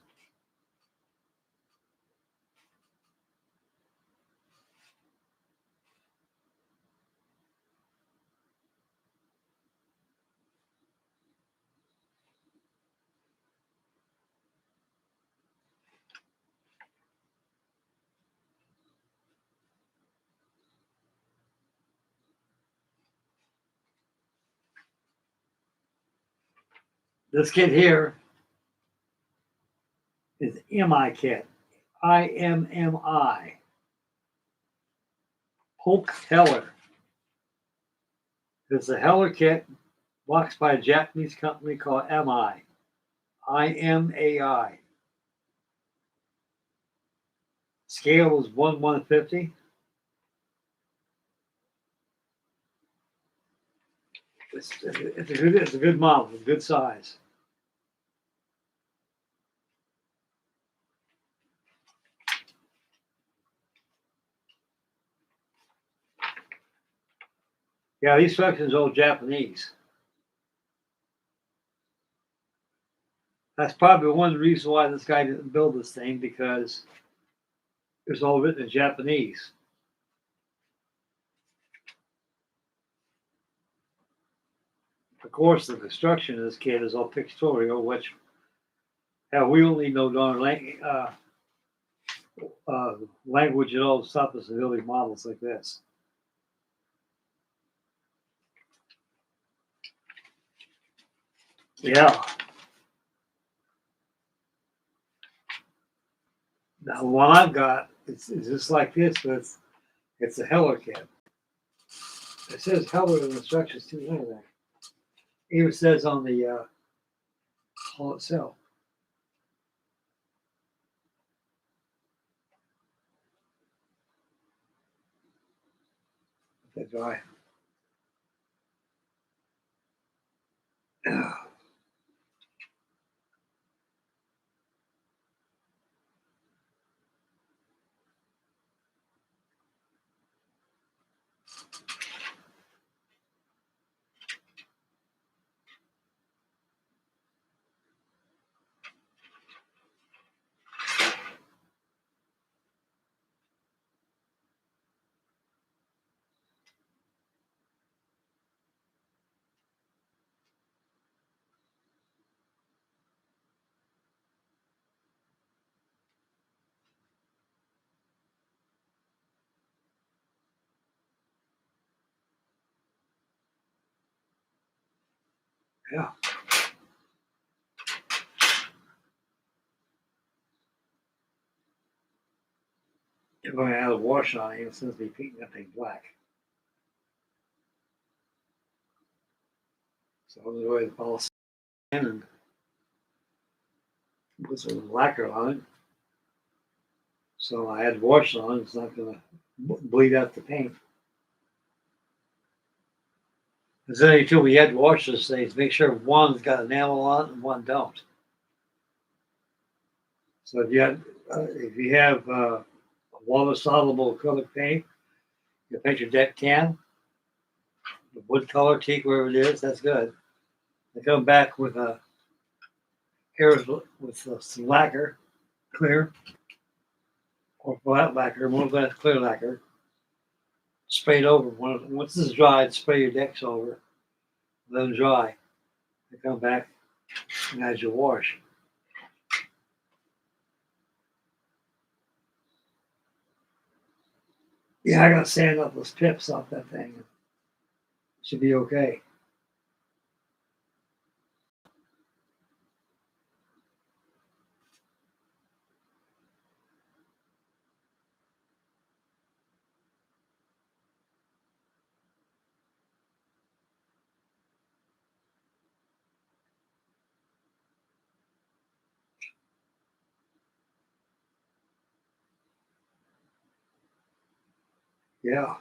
This kit here is MI kit. IMMI. Polk Heller. It's a Heller kit boxed by a Japanese company called MI. IMAI. Scale is 1/150. It's a good model, a good size. Yeah, these sections are all Japanese. That's probably one of the reasons why this guy didn't build this thing, because it's all written in Japanese. Of course, the construction of this kit is all pictorial, which we only know darn language at all to stop us from building models like this. Yeah. Now, the one I've got is just like this, but it's a Heller kit. It says Heller in the instructions too. Look at that. It even says on the hull itself. Let that dry. Yeah. If I add a wash on it, it's going to be painting that thing black. So I'm going to go ahead and polish it and put some lacquer on it. So I add wash on it, it's not going to bleed out the paint. Because then until we had to wash those things, make sure one's got enamel on it and one don't. So if you have water soluble acrylic paint, you paint your deck tan, the wood color, teak, wherever it is, that's good. They come back with some lacquer, clear, or black lacquer, more glass clear lacquer. Spray it over. Once this is dried, spray your decks over. Let them dry. They come back and add your wash. Yeah, I got to sand up those pips off that thing. Should be okay. Yeah.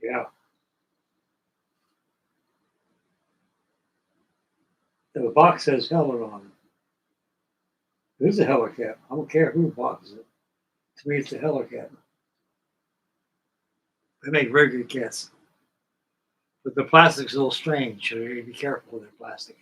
Yeah. The box says Heller on it. It is a Heller cap. I don't care who boxes it. To me, it's a Heller cap. They make very good kits. But the plastic's a little strange, so you need to be careful with their plastic.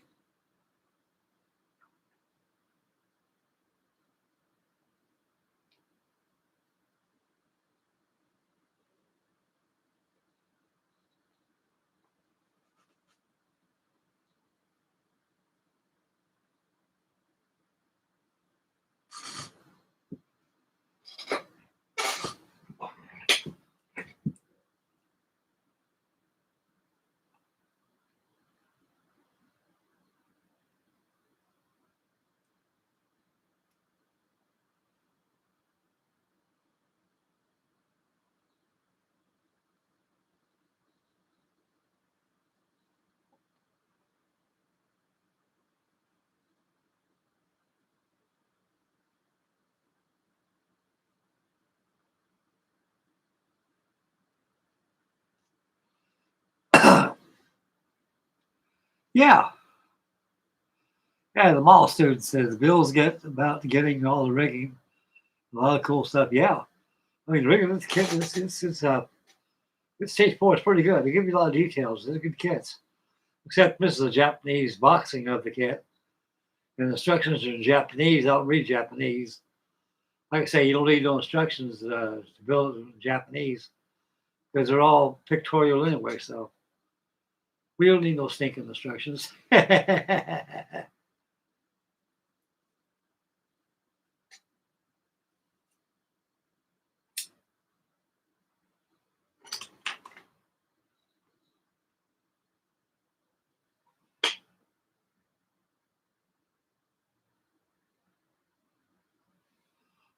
Yeah. Yeah, the mall student says Bill's get about getting all the rigging, a lot of cool stuff. Yeah. I mean, rigging this kit, this stage four is pretty good. They give you a lot of details. They're good kits. Except this is a Japanese boxing of the kit. And the instructions are in Japanese. I don't read Japanese. Like I say, you don't need no instructions to build it in Japanese because they're all pictorial anyway. So we don't need no stinking instructions.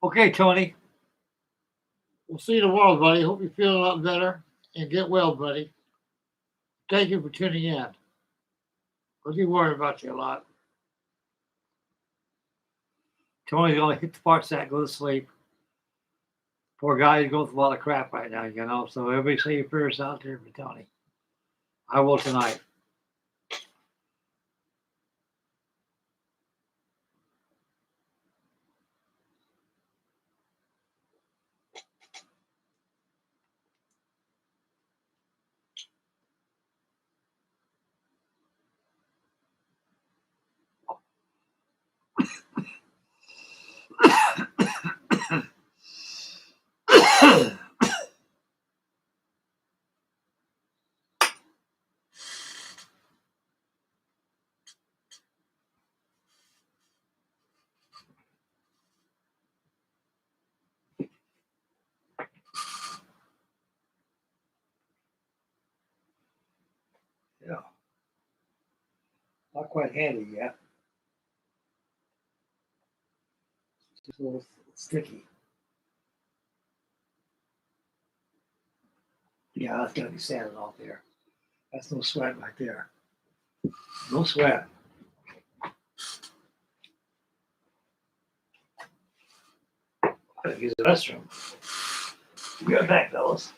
Okay, Tony. We'll see you tomorrow, buddy. Hope you feel a lot better and get well, buddy. Thank you for tuning in. I do worry about you a lot. Tony's gonna hit the fart sack, go to sleep. Poor guy, he's going through a lot of crap right now, you know. So everybody say your prayers out there for Tony. I will tonight. Yeah, not quite handy yet. Just a It's sticky. Yeah, that's gotta be sanded off there. That's no sweat right there. No sweat. Gotta use the restroom. Be right back, fellas.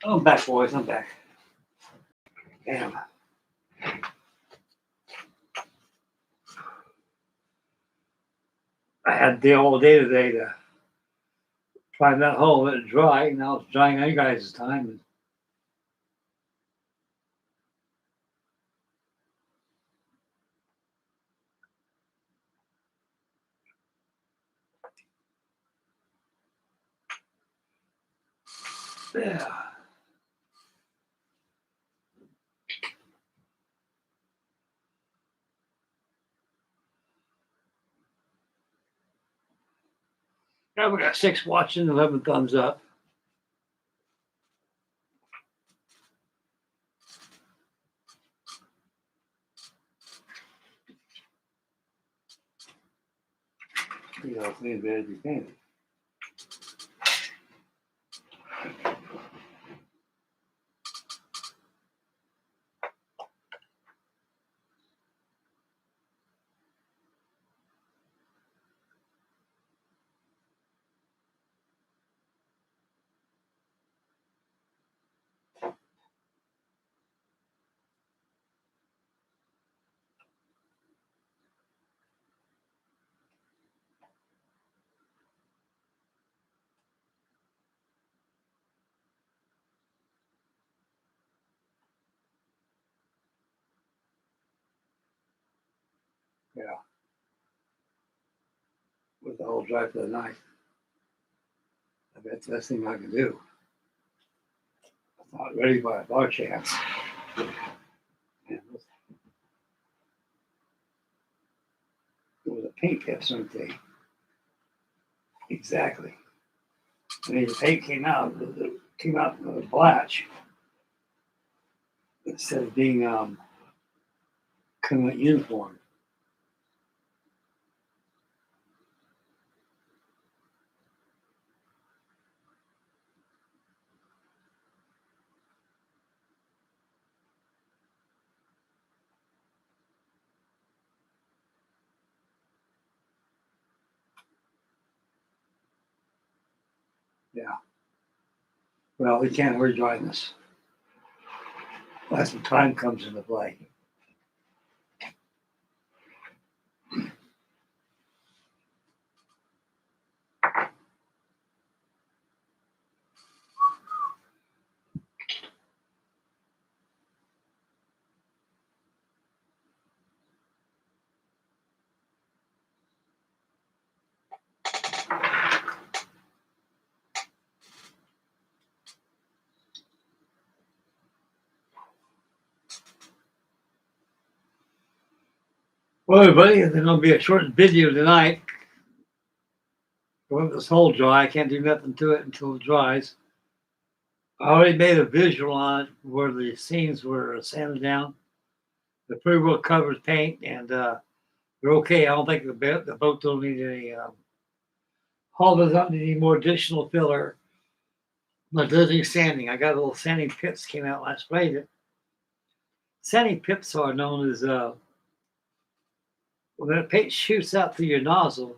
I'm back, boys. I'm back. Damn. I had to deal all day today to find that hole, let it dry. Now it's drying on you guys' time. Yeah. Now we got 6 watching, 11 thumbs up. You know, clean bed, you can. Yeah. With the whole dry for the night. I bet it's the best thing I can do. I'm not ready by a bar chance. It was a paint tip, something. Exactly. I mean, the paint came out with a blatch instead of being coming out uniform. Yeah. Well, we can't hurry drying this. That's when time comes into play. Well, everybody, there's going to be a short video tonight. I want this hole dry. I can't do nothing to it until it dries. I already made a visual on it where the seams were sanded down. They're pretty well covered with paint, and they're okay. I don't think the boat don't need any hull doesn't need any more additional filler, but it does need sanding. I got a little sanding pips came out when I sprayed it. Sanding pips are known as when the paint shoots out through your nozzle,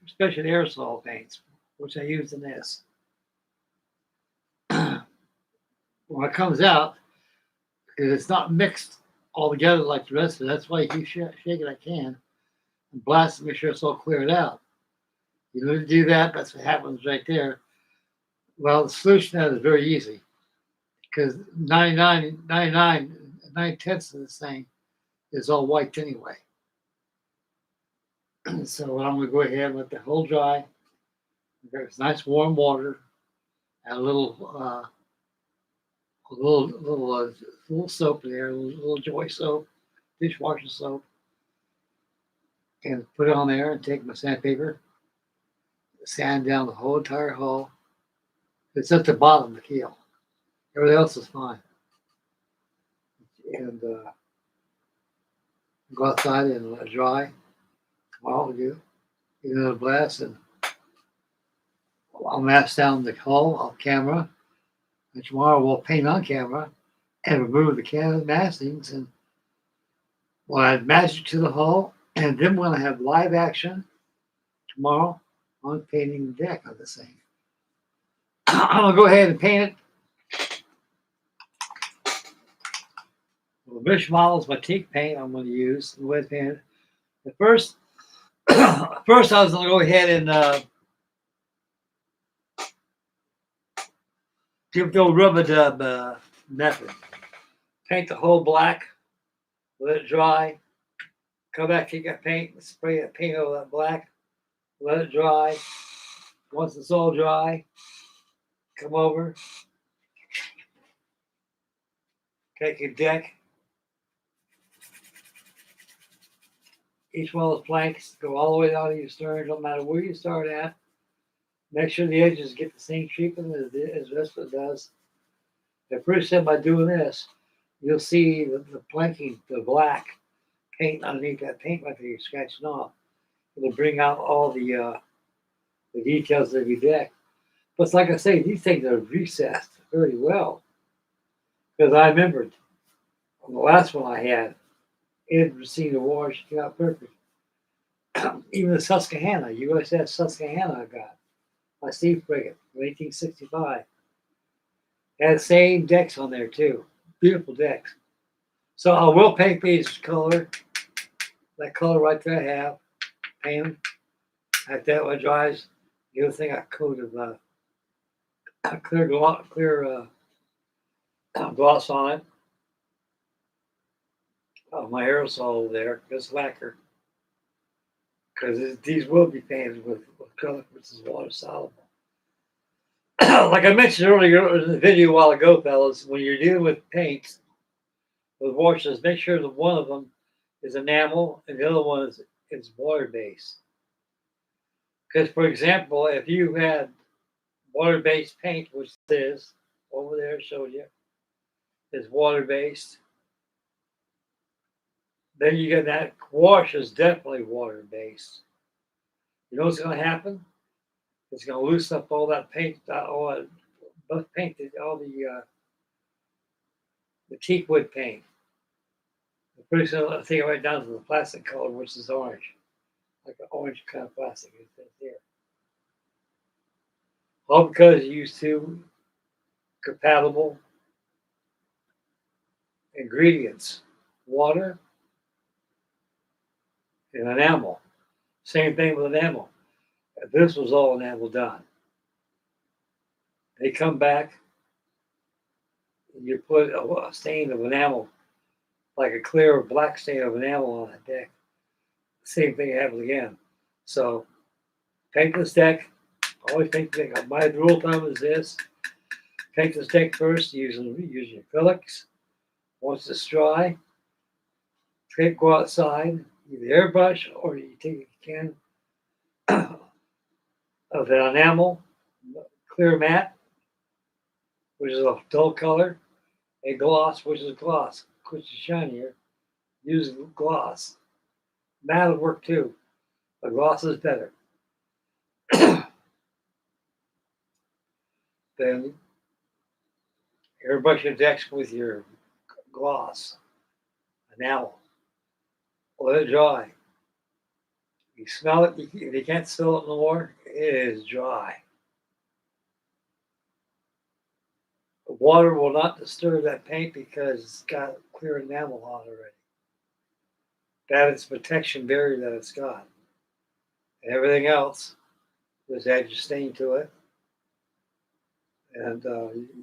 especially aerosol paints, which I use in this. When it comes out, because it's not mixed all together like the rest of it, that's why you keep shaking I can and blast to make sure it's all cleared out. You need to do that. That's what happens right there. Well, the solution to that is very easy because 9/10 of this thing is all white anyway. So I'm going to go ahead and let the whole dry. There's nice warm water, add a little soap in there, a little joy soap, dishwasher soap, and put it on there and take my sandpaper, sand down the whole entire hull. It's at the bottom, the keel. Everything else is fine. And go outside and let it dry. Tomorrow we'll give it another blast, and I'll mask down the hull off camera. And tomorrow we'll paint on camera and remove the can maskings, and we'll add magic to the hull, and then we're going to have live action tomorrow on painting the deck on this thing. I'm going to go ahead and paint it. The British Models batik paint I'm going to use the wet paint. At first, I was going to go ahead and give the old rub-a-dub method. Paint the whole black, let it dry, come back, take that paint, and spray that paint over that black, let it dry. Once it's all dry, come over, take your deck, each one of those planks, go all the way down to your stern, don't matter where you start at. Make sure the edges get the same treatment as the rest of it does. The first step by doing this, you'll see the planking, the black paint underneath that paint like you're scratching off. It'll bring out all the details of your deck. But like I say, these things are recessed very well. Because I remembered on the last one I had, it had received a wash, came out perfect. Even the Susquehanna, USS Susquehanna I got, my Steve frigate from 1865. Had the same decks on there too. Beautiful decks. So I will paint these color. That color right there I have. Paint them. After that one dries, the other thing I coat of clear gloss on it. My aerosol over there, just lacquer. Because these will be painted with color, which is water soluble. Like I mentioned earlier in the video a while ago, fellas, when you're dealing with paints, with washes, make sure that one of them is enamel and the other one is water-based. Because, for example, if you had water-based paint, which is over there, showed you, is water-based, then you get that wash is definitely water-based. You know what's going to happen? It's going to loosen up all that paint, all the teak wood paint. Pretty soon, I'll take it right down to the plastic color, which is orange, like an orange kind of plastic is there. All because you use two compatible ingredients: water and enamel. Same thing with enamel. If this was all enamel done, they come back and you put a stain of enamel, like a clear black stain of enamel on that deck. Same thing happens again. So paint this deck. Always paint the deck. My rule of thumb is this: paint this deck first using acrylics. Once it's dry, go outside, either airbrush or you take a can of an enamel, clear matte, which is a dull color, a gloss, which is shinier. Use gloss. Matte will work too, but gloss is better. Then airbrush your decks with your gloss enamel. Let it dry. You smell it. If you can't smell it no more, it is dry. The water will not disturb that paint because it's got clear enamel on it already. That is protection barrier that it's got. And everything else, just add your stain to it. And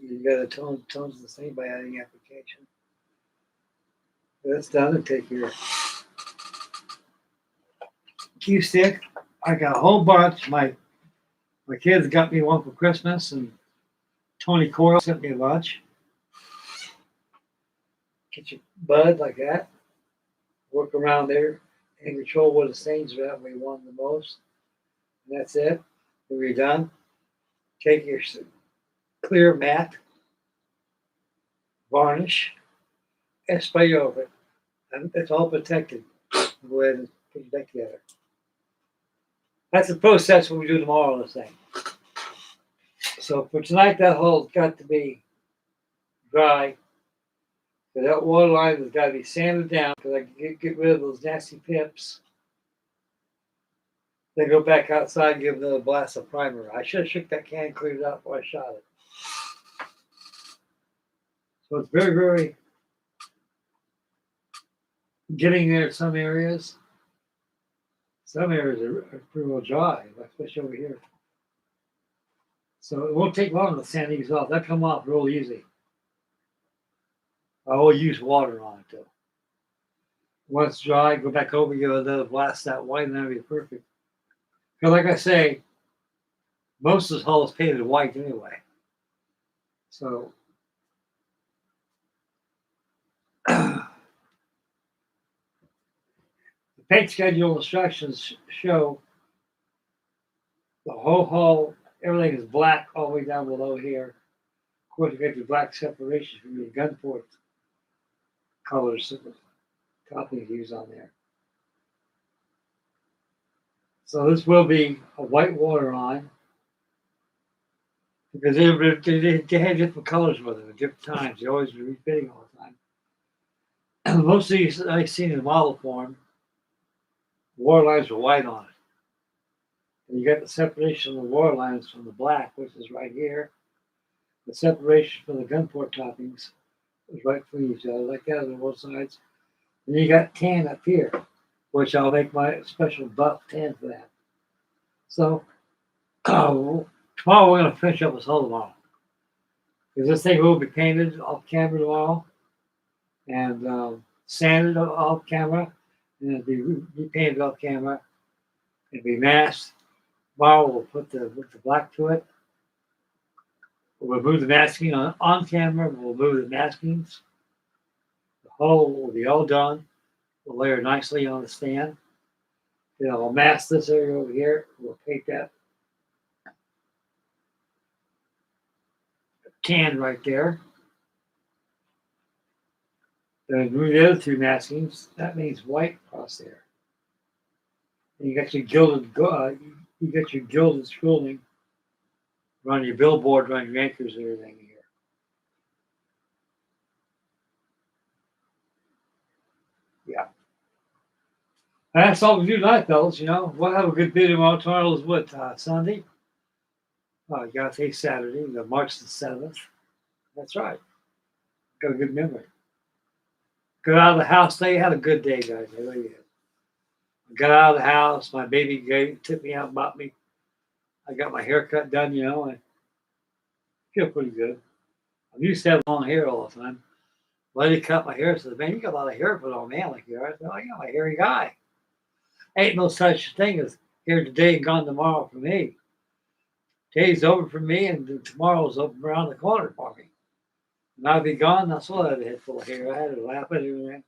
you got to tones the same by adding application. That's done and take your key stick. I got a whole bunch. My kids got me one for Christmas, and Tony Coyle sent me a bunch. Get your bud like that. Work around there and control where the stains are at where you want them the most. And that's it. When you're done, take your clear matte varnish and spray over it. And it's all protected. Go ahead and put it back together. That's the process what we do tomorrow on this thing. So for tonight, that hole's got to be dry. So that water line has got to be sanded down because I can get rid of those nasty pips. Then go back outside and give another blast of primer. I should have shook that can, cleaned it out before I shot it. So it's very, very getting there in some areas. Some areas are pretty well dry, especially over here. So it won't take long to sand these off. They'll come off real easy. I will use water on it though. Once it's dry, go back over, give it another blast that white, and that'll be perfect. Because like I say, most of this hull is painted white anyway. So the paint schedule instructions show the whole hull, everything is black all the way down below here. Of course, you get your black separation from your gun port colors that the companies use on there. So this will be a white water line because they have different colors with them at different times. They always be refitting all the time. Most of these I've seen in model form, water lines are white on it. And you got the separation of the water lines from the black, which is right here. The separation from the gun port toppings is right between each other, like that on both sides. And you got tan up here, which I'll make my special buff tan for that. So tomorrow we're going to finish up this whole tomorrow. Because this thing will be painted off camera tomorrow and sanded off camera, and it'll be repainted off camera. It'll be masked. Tomorrow we'll put the black to it. We'll remove the masking on camera. We'll remove the maskings. The hull will be all done. We'll layer nicely on the stand. Then I'll mask this area over here. We'll paint that tan right there. Then remove the other two maskings. That means white across there. And you got your gilded schooling around your billboard, around your anchors and everything here. Yeah. And that's all we do tonight, fellas. You know, we'll have a good video tomorrow. Tomorrow is what, Sunday? Oh, you gotta take Saturday, March the 7th. That's right. Got a good memory. Got out of the house today. Had a good day, guys. I really did. I got out of the house. My baby took me out and bought me. I got my haircut done, you know, and I feel pretty good. I'm used to having long hair all the time. Lady cut my hair. Says, "Man, you got a lot of hair for an old man like you are." I said, "I got my hairy guy. Ain't no such thing as here today and gone tomorrow for me. Today's over for me, and tomorrow's over around the corner for me. And I'll be gone. That's all I had a head full of hair. I had to laugh at everything."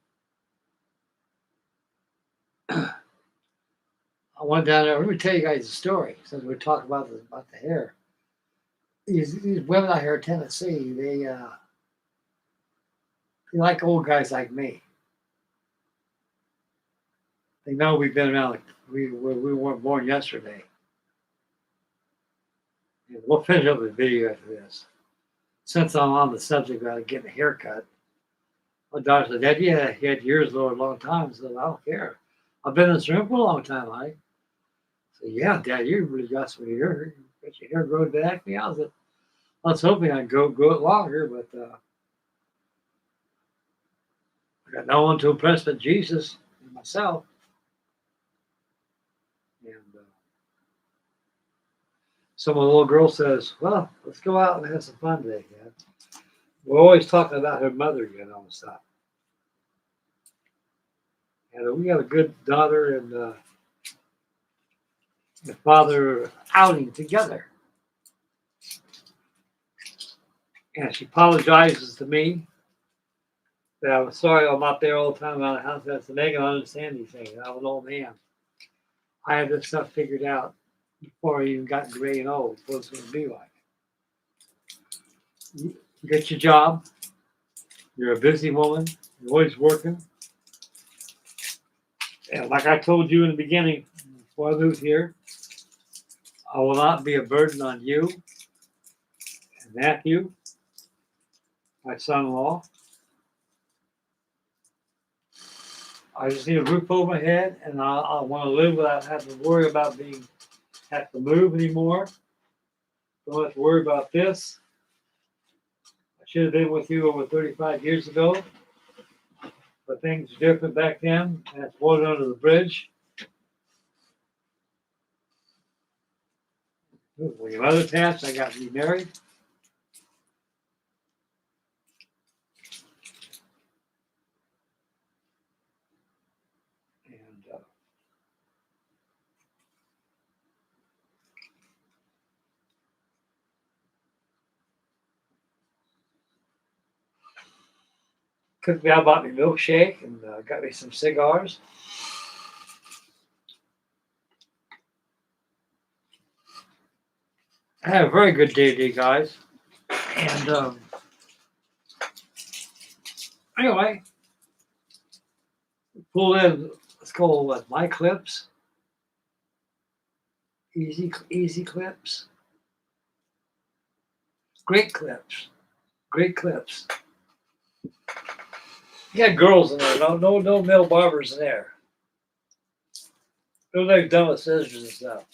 I went down there. Let me tell you guys a story since we're talking about the hair. These women out here in Tennessee, they like old guys like me. They know we've been around. Like we weren't born yesterday. And we'll finish up the video after this. Since I'm on the subject about getting a haircut, my daughter said, "Dad, yeah, he had yours though a long time." I said, "I don't care. I've been in this room for a long time, honey." I said, "Yeah, Dad, you really got some hair. Got your hair growing back." Me, I was hoping I'd grow it longer, but I got no one to impress but Jesus and myself. And so my little girl says, "Well, let's go out and have some fun today, Dad." We're always talking about her mother, and stuff. And we got a good daughter and the father outing together. And she apologizes to me that I'm sorry I'm not there all the time around the house. That's to make her understand these things. I'm an old man. I have this stuff figured out before I even got gray and old, what it's going to be like. You get your job. You're a busy woman. You're always working. And like I told you in the beginning, before I moved here, I will not be a burden on you and Matthew, my son-in-law. I just need a roof over my head, and I want to live without having to worry about have to move anymore. Don't have to worry about this. I should have been with you over 35 years ago, but things are different back then. That's water under the bridge. When your mother passed, I got remarried. And cooked me out, bought me a milkshake, and got me some cigars. I had a very good day today, guys. And anyway, pulled in, let's call what, my clips. Easy clips. Great clips. Great clips. You got girls in there. No male barbers in there. They're like done with scissors and stuff.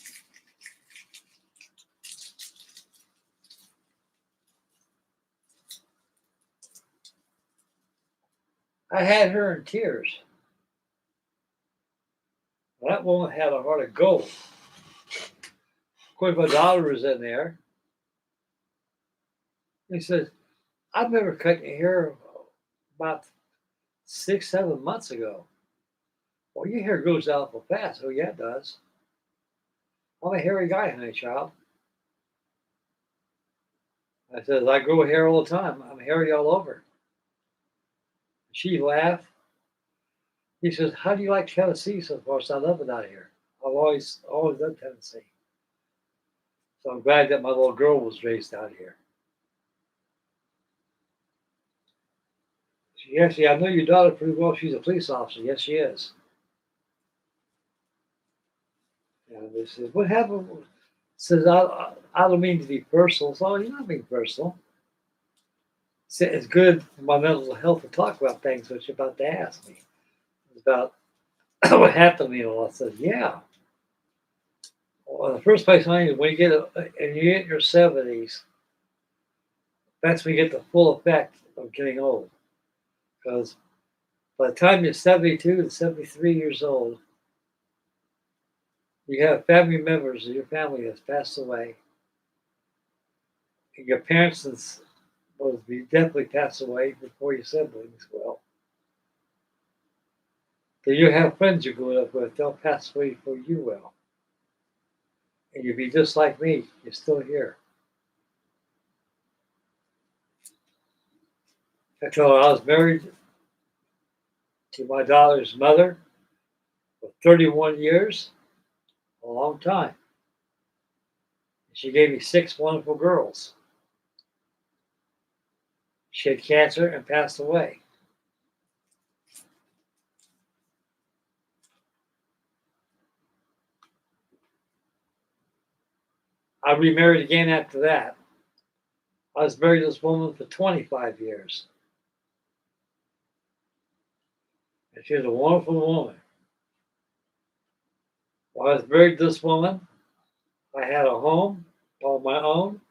I had her in tears. That woman had a heart of gold. Of course, my daughter was in there. He says, "I've never cut your hair about 6-7 months ago." "Well, your hair grows out so fast." "Oh, yeah, it does. I'm a hairy guy, honey child." I says, "I grow hair all the time. I'm hairy all over." She laughed. He says, "How do you like Tennessee so far?" So I love it out here. I've always loved Tennessee. So I'm glad that my little girl was raised out here. Yes, yeah, I know your daughter pretty well. She's a police officer. Yes, she is. And they said, "What happened?" Says, I don't mean to be personal." So you're not being personal. It's good for my mental health to talk about things, which you're about to ask me. It's about what happened to me. And I said, "Yeah." Well, in the first place, when you get and you get in your 70s, that's when you get the full effect of getting old. Because by the time you're 72 to 73 years old, you have family members of your family that's passed away. And your parents will definitely pass away before your siblings will. Then you have friends you grew up with, they'll pass away before you will. And you'll be just like me, you're still here. I told her I was married to my daughter's mother. for 31 years, a long time. She gave me 6 wonderful girls. She had cancer and passed away. I remarried again after that. I was married to this woman for 25 years. And she was a wonderful woman. While I was married to this woman, I had a home all my own.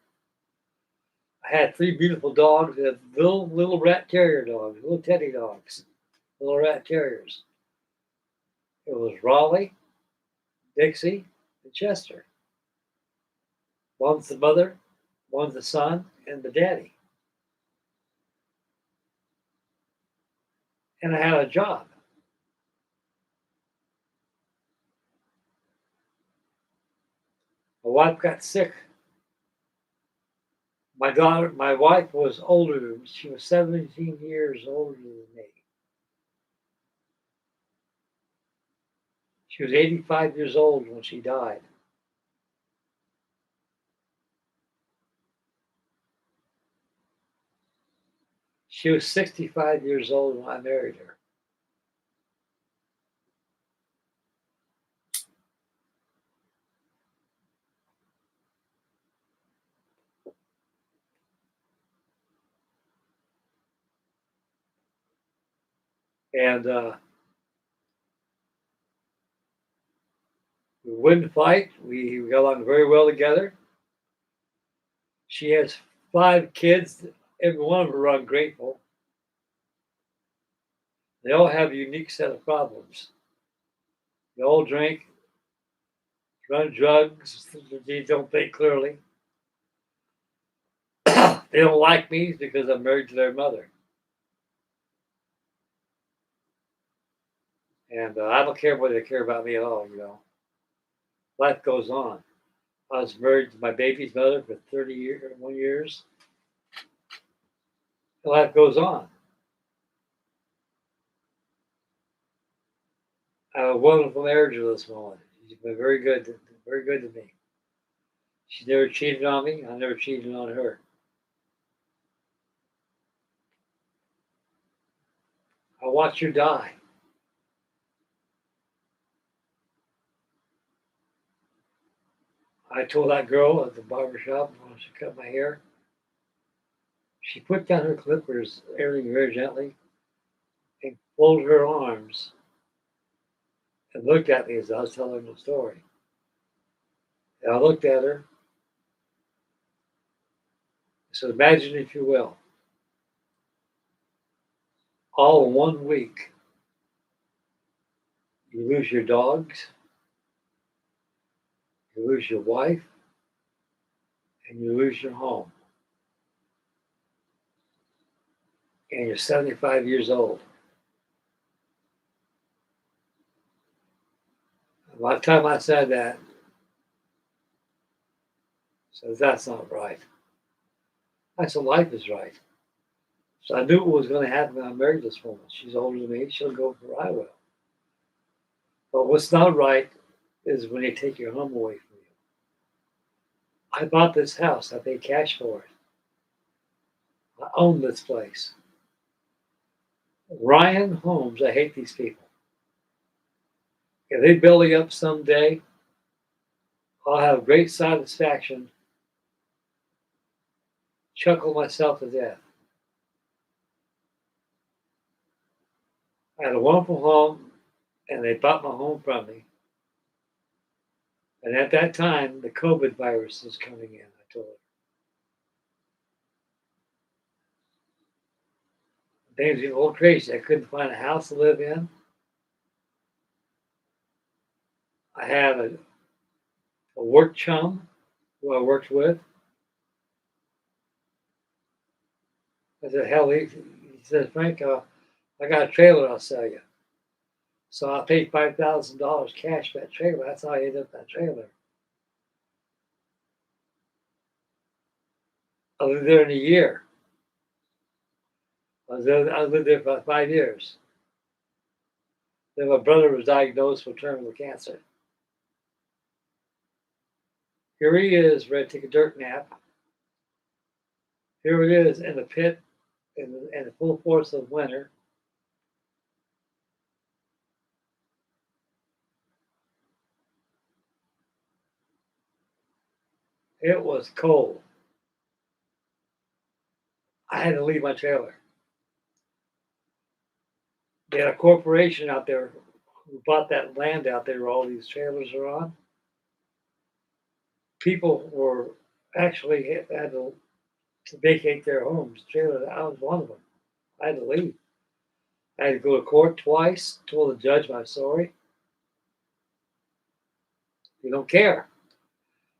I had 3 beautiful dogs. I had little rat terrier dogs, little teddy dogs, little rat terriers. It was Raleigh, Dixie, and Chester. One's the mother, one's the son, and the daddy. And I had a job. My wife got sick. My wife was older. She was 17 years older than me. She was 85 years old when she died. She was 65 years old when I married her. And we wouldn't fight. We got along very well together. She has 5 kids. Every one of them are ungrateful. They all have a unique set of problems. They all drink, run drugs, they don't think clearly. They don't like me because I'm married to their mother. And I don't care whether they care about me at all. Life goes on. I was married to my baby's mother for 31 years. Life goes on. I have a wonderful marriage with this woman. She's been very good to me. She never cheated on me. I never cheated on her. I watched her die. I told that girl at the barber shop when she cut my hair, she put down her clippers, everything very gently, and folded her arms and looked at me as I was telling the story. And I looked at her. So imagine, if you will, all in 1 week, you lose your dogs, you lose your wife, and you lose your home. And you're 75 years old. By the time I said that, I said, that's not right. I said, life is right. So I knew what was going to happen when I married this woman. She's older than me. She'll go where I will. But what's not right is when they take your home away from you. I bought this house. I paid cash for it. I own this place. Ryan Holmes, I hate these people. If they belly up someday, I'll have great satisfaction, chuckle myself to death. I had a wonderful home, and they bought my home from me. And at that time, the COVID virus was coming in, I told her. Things were getting a little crazy. I couldn't find a house to live in. I had a work chum who I worked with. I said, hell, he said, Frank, I got a trailer I'll sell you. So I paid $5,000 cash for that trailer. That's how I ended up that trailer. I lived there in a year. I lived there for 5 years. Then my brother was diagnosed with terminal cancer. Here he is, ready to take a dirt nap. Here it is in the pit in the full force of winter. It was cold. I had to leave my trailer. They had a corporation out there who bought that land out there where all these trailers are on. People were actually had to vacate their homes. Trailer, I was one of them. I had to leave. I had to go to court twice. Told the judge I'm sorry. You don't care.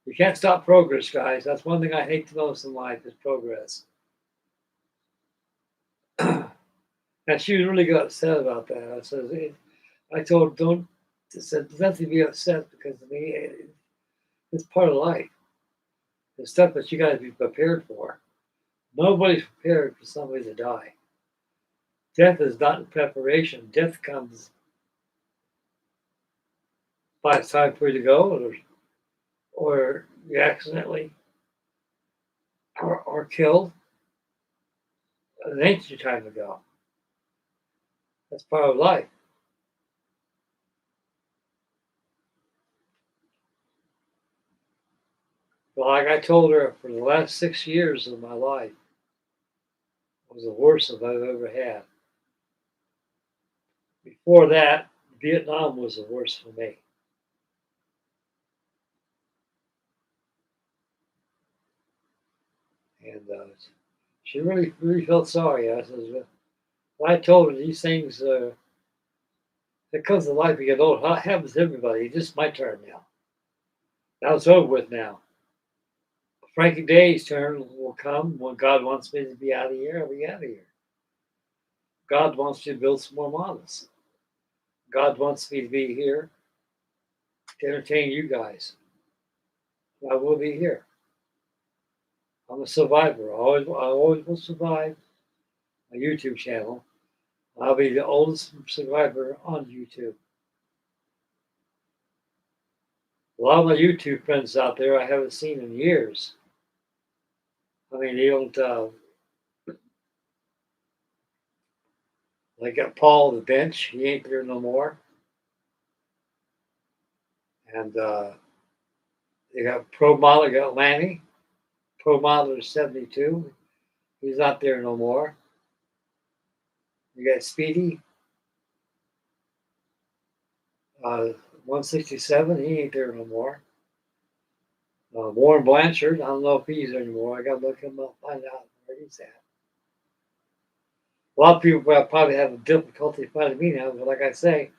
You can't stop progress, guys. That's one thing I hate the most in life is progress. And she really got upset about that. I said, I told her, don't. I said, there's nothing to be upset because to me, it's part of life. It's stuff that you got to be prepared for. Nobody's prepared for somebody to die. Death is not in preparation. Death comes by it's time for you to go, or you accidentally are killed. It ain't your time to go. That's part of life. But like I told her, for the last 6 years of my life was the worst I've ever had. Before that, Vietnam was the worst for me. And she really felt sorry. I said, well, I told her these things, it comes to life, you get old. It happens to everybody. It's just my turn now. Now it's over with now. Frankie Day's turn will come when God wants me to be out of here. I'll be out of here. God wants me to build some more models. God wants me to be here to entertain you guys. I will be here. I'm a survivor. I always will survive a YouTube channel. I'll be the oldest survivor on YouTube. A lot of my YouTube friends out there I haven't seen in years. I mean, they don't, like got Paul on the bench. He ain't there no more. And they got Pro Model, got Lanny. Pro Modeler 72. He's not there no more. You got Speedy. 167, he ain't there no more. Warren Blanchard, I don't know if he's there anymore. I gotta look him up, find out where he's at. A lot of people probably have a difficulty finding me now, but like I say,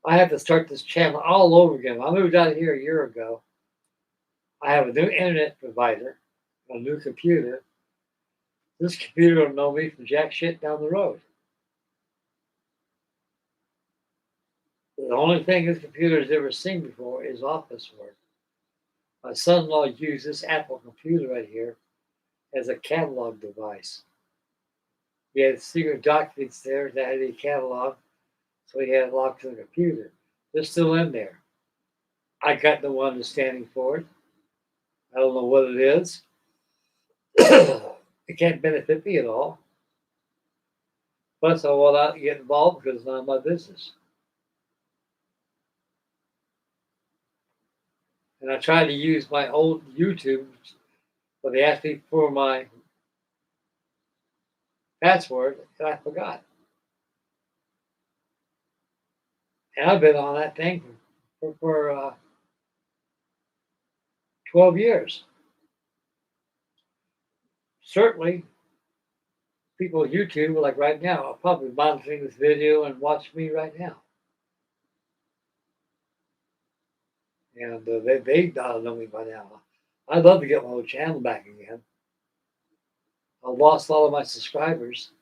I have to start this channel all over again. I moved out of here a year ago. I have a new internet provider, a new computer. This computer don't know me from jack shit down the road. The only thing this computer has ever seen before is office work. My son-in-law used this Apple computer right here as a catalog device. He had secret documents there that had a catalog, so he had it locked to the computer. They're still in there. I got no understanding for it. I don't know what it is. It can't benefit me at all. Plus, I will not get involved because it's not my business. And I tried to use my old YouTube, but they asked me for my password, and I forgot. And I've been on that thing for 12 years. Certainly, people on YouTube, like right now, are probably monitoring this video and watch me right now. And they know me by now. I'd love to get my old channel back again. I lost all of my subscribers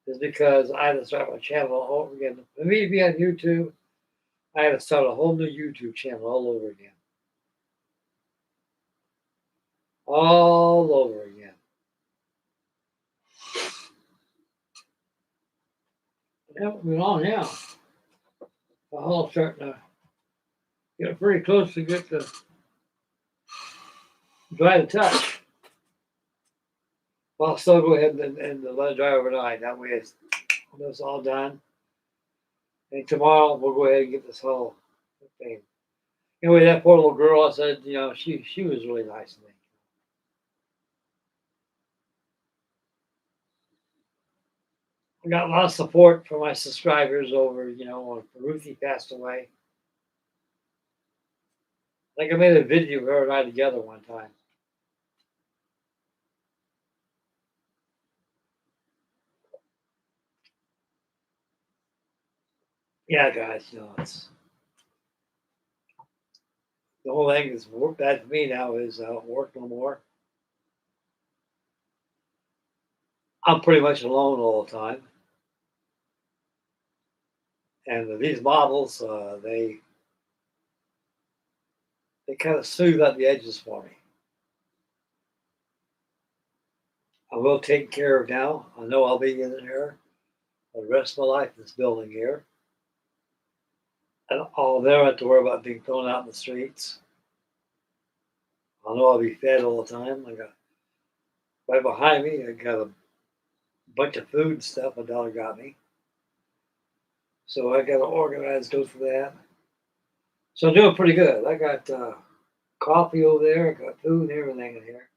is because I had to start my channel all over again. For me to be on YouTube, I had to start a whole new YouTube channel all over again. All over again. Yeah, we're on now. The hull's starting to get pretty close to get the dry to touch. Well, I'll still go ahead and let it dry overnight. That way it's all done. And tomorrow we'll go ahead and get this whole thing. Anyway, that poor little girl, I said, she was really nice to me. I got a lot of support from my subscribers over, when Ruthie passed away. I think I made a video of her and I together one time. Yeah, guys, it's the whole thing is bad for me now is work no more. I'm pretty much alone all the time. And these models, they kind of smooth out the edges for me. I'm well taken care of now. I know I'll be in here for the rest of my life in this building here. And I'll never have to worry about being thrown out in the streets. I know I'll be fed all the time. I got right behind me, I got a bunch of food and stuff my daughter got me. So I got to organize, go for that. So I'm doing pretty good. I got coffee over there, I got food and everything in here.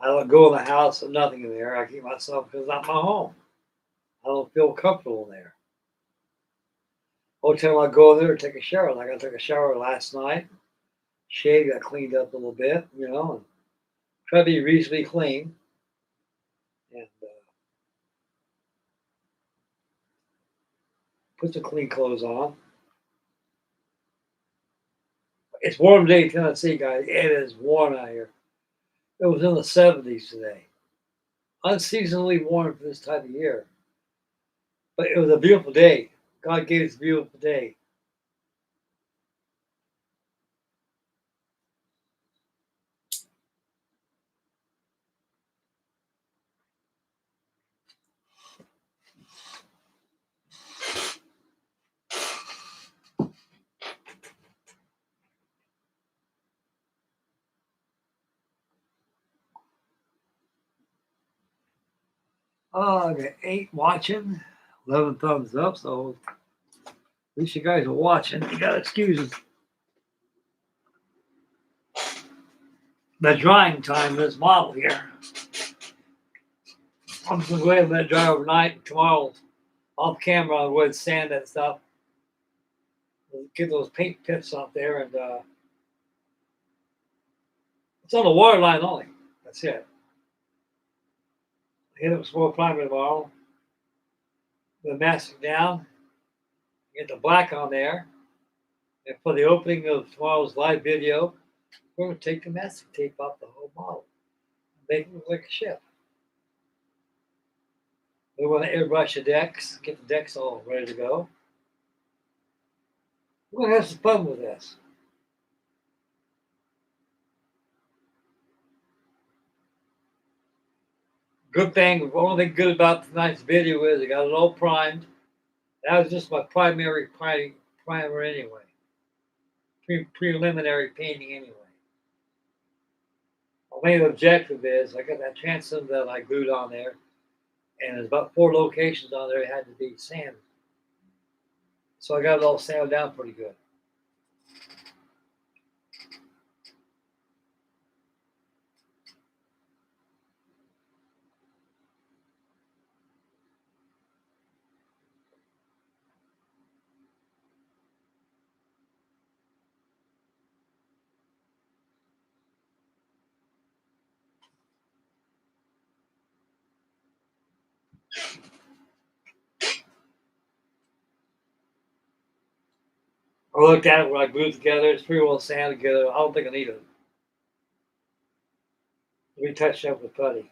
I don't go in the house and nothing in there. I keep myself because it's not my home. I don't feel comfortable in there. Whole time I go in there and take a shower. Like I took a shower last night, shaved, got cleaned up a little bit, and try to be reasonably clean. And put some clean clothes on. It's warm today in Tennessee, guys. It is warm out here. It was in the 70s today. Unseasonably warm for this time of year. But it was a beautiful day. God gave us a beautiful day. Oh, I got 8 watching, 11 thumbs up. So at least you guys are watching. You got to excuse us. The drying time of this model here. I'm just going to go ahead and let it dry overnight. Tomorrow, off camera, I'll go ahead and sand that stuff. Get those paint pits off there. And it's on the water line only. That's it. Hit it with small primer tomorrow. The mask down. Get the black on there. And for the opening of tomorrow's live video, we're going to take the masking tape off the whole model. Make it look like a ship. We want to airbrush the decks, get the decks all ready to go. We're going to have some fun with this. Good thing, the only thing good about tonight's video is I got it all primed. That was just my primary primer anyway. Preliminary painting anyway. My main objective is I got that transom that I glued on there, and there's about 4 locations on there that had to be sanded. So I got it all sanded down pretty good. I looked at it when I glued it together. It's pretty well sanded together. I don't think I need it. We touched up with putty.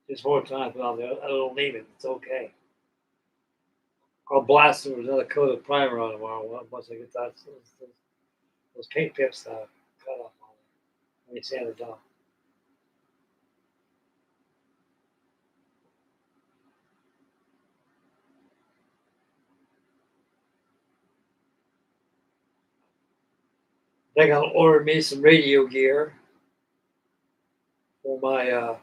Just more time, but I don't need it. It's okay. I'll blast it with another coat of primer on tomorrow once I get those paint pips cut off on it. Let me sand it down. They gotta order me some radio gear for my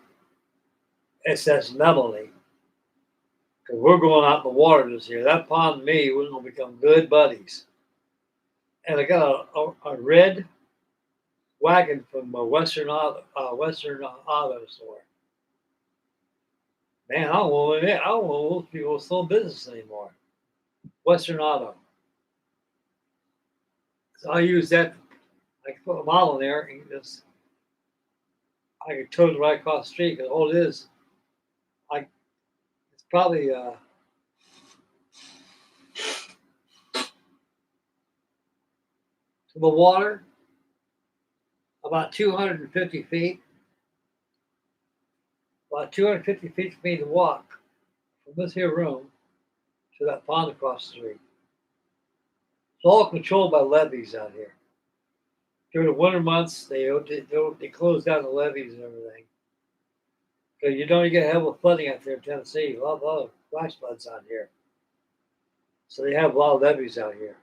SS Melody. Because we're going out in the water this year. That pond and me, we're going to become good buddies. And I got a red wagon from a Western Auto store. Man, I don't know those people still in business anymore. Western Auto. So I use that. I can put a model in there and just I can tow it right across the street. Because all it is, it's probably to the water about 250 feet. About 250 feet for me to walk from this here room to that pond across the street. It's all controlled by levees out here. During the winter months, they close down the levees and everything. Because you get heavy flooding out there in Tennessee. A lot of flash floods out here. So they have a lot of levees out here.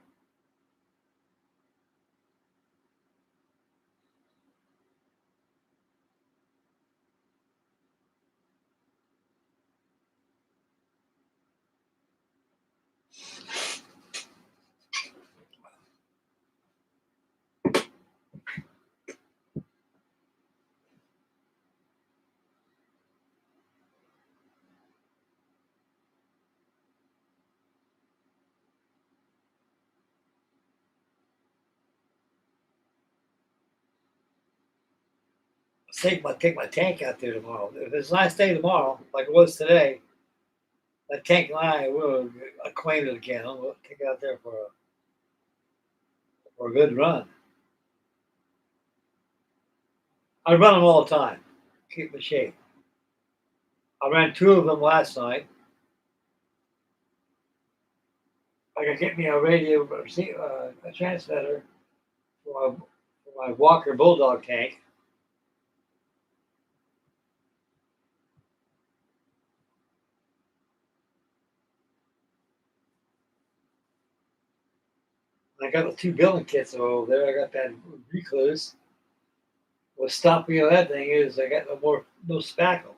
Take my tank out there tomorrow. If it's a nice day tomorrow, like it was today, that tank and I will acquainted again. I'm going to take it out there for a good run. I run them all the time, keep in shape. I ran 2 of them last night. I could get me a radio, a transmitter for my Walker Bulldog tank. I got the 2 building kits over there. I got that recluse. What's stopping me on that thing is I got no spackle.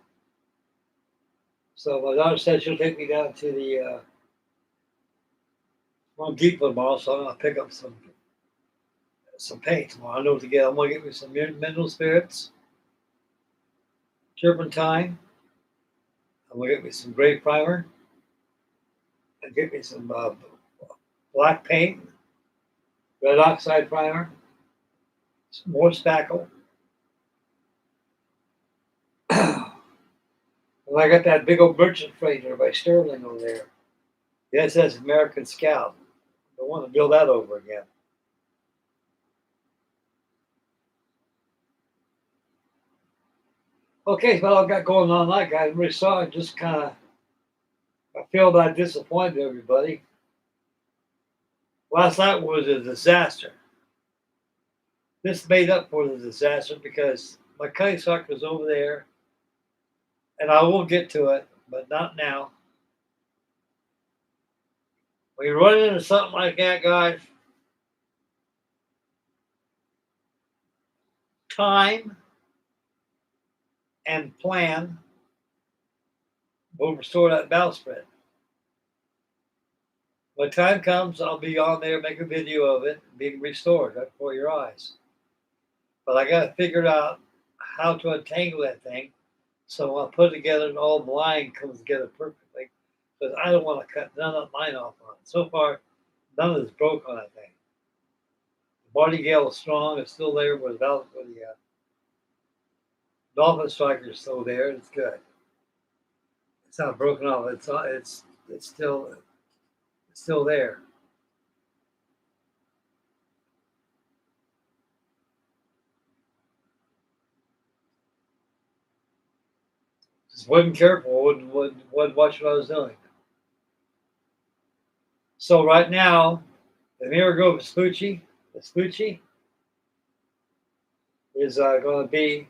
So my daughter said she'll take me down to the Home Depot tomorrow, so I'm gonna pick up some paint tomorrow. I know what to get. I'm gonna get me some mineral spirits, turpentine. I'm gonna get me some gray primer, and get me some black paint, red oxide primer, some more spackle. And I got that big old merchant freighter by Sterling over there. The SS American Scout. I want to build that over again. Okay, so what I've got going on tonight, guys. I'm really sorry. I feel that I disappointed everybody. Last night was a disaster. This made up for the disaster because my cutting sucker was over there, and I will get to it, but not now. When you run into something like that, guys, time and plan will restore that bowsprit. When time comes, I'll be on there, make a video of it being restored right before your eyes. But I got to figure out how to untangle that thing so when I put it together and all the line comes together perfectly. Because I don't want to cut none of mine off on it. So far, none of this broke on that thing. The martingale is strong. It's still there with the dolphin striker is still there. It's good. It's not broken off. It's still there. Just wasn't careful. Wouldn't watch what I was doing. So right now, the Amerigo Vespucci is going to be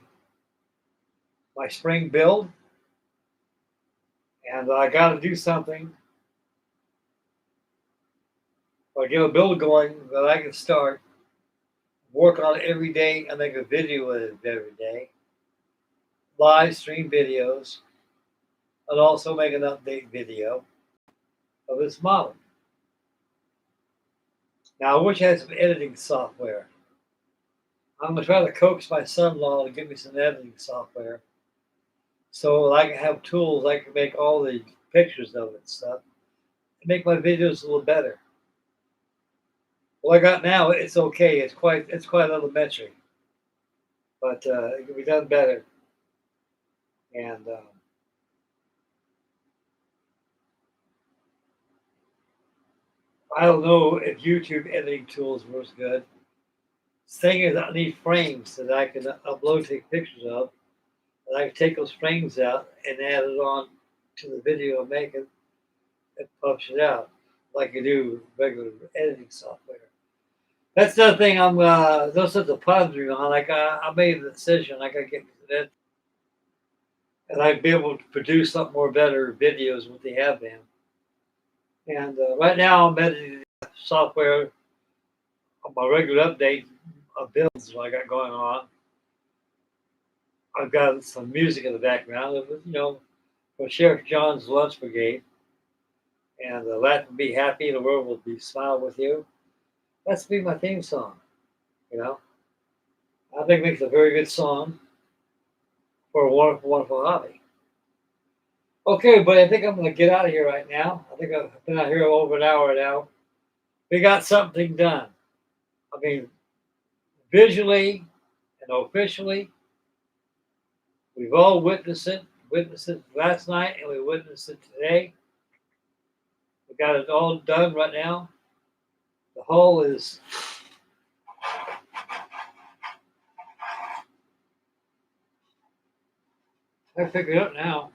my spring build, and I got to do something. If I get a build going that I can start, Work on it every day. I make a video with it every day. Live stream videos. I'd also make an update video of this model. Now, I wish I had some editing software. I'm going to try to coax my son-in-law to give me some editing software so I can have tools I can make all the pictures of it and stuff and make my videos a little better. What I got now, it's okay. It's quite elementary, but it can be done better. And I don't know if YouTube editing tools works good. The thing is, I need frames that I can upload, take pictures of, and I can take those frames out and add it on to the video I'm making and publish it out like you do with regular editing software. That's the other thing I'm those sorts of pondering on. Like I made a decision. I gotta get that, and I'd be able to produce something more better videos than what they have been. And right now I'm editing software on my regular update of builds I got going on. I've got some music in the background, for Sheriff John's Lunch Brigade, and Laugh and Be Happy, the world will be smile with you. That's be my theme song. You know, I think it makes a very good song for a wonderful, wonderful hobby. Okay, but I think I'm going to get out of here right now. I think I've been out here over an hour now. We got something done. I mean, visually and officially, we've all witnessed it. Witnessed it last night, and we witnessed it today. We got it all done right now. The hull is I pick it up now.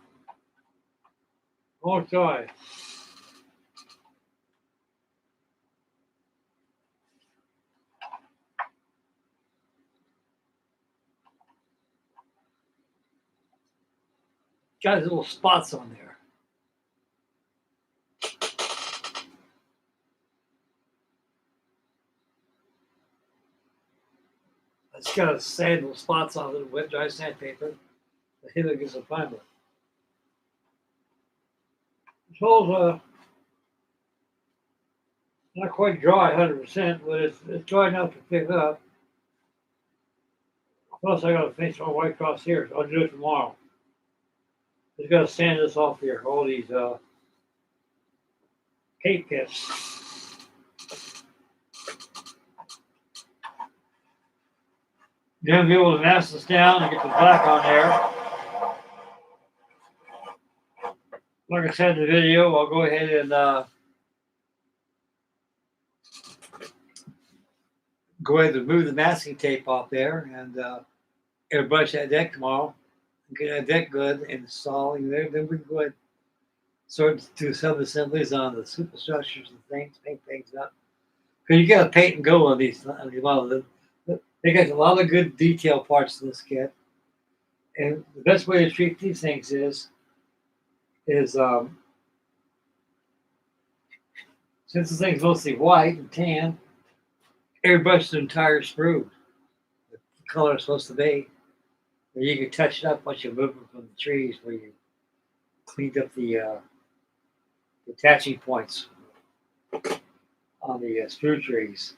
Oh, sorry. Got little spots on there. It's got sand little spots on it, wet dry sandpaper. The Heller gives a primer. This hole's not quite dry 100%, but it's dry enough to pick up. Plus, I got to finish my white cross here, so I'll do it tomorrow. Just got to sand this off here, all these paint pits. Then be able to mask this down and get the black on there. Like I said in the video, I'll go ahead and remove the masking tape off there and airbrush that deck tomorrow. Get that deck good and install. Then we can go ahead and start to do some assemblies on the superstructures and things, paint things up. Because you got to paint and go on these models. They got a lot of good detail parts in this kit. And the best way to treat these things is since the thing's mostly white and tan, airbrush the entire sprue. The color it's supposed to be. And you can touch it up once you move it from the trees where you cleaned up the attaching points on the sprue trees.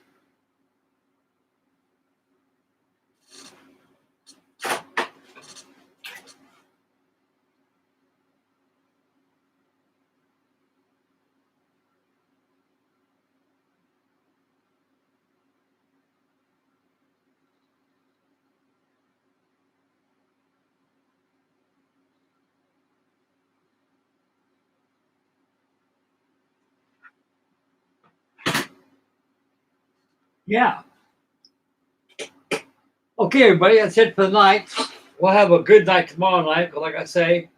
Yeah. Okay, everybody, that's it for the night. We'll have a good night tomorrow night. But like I say,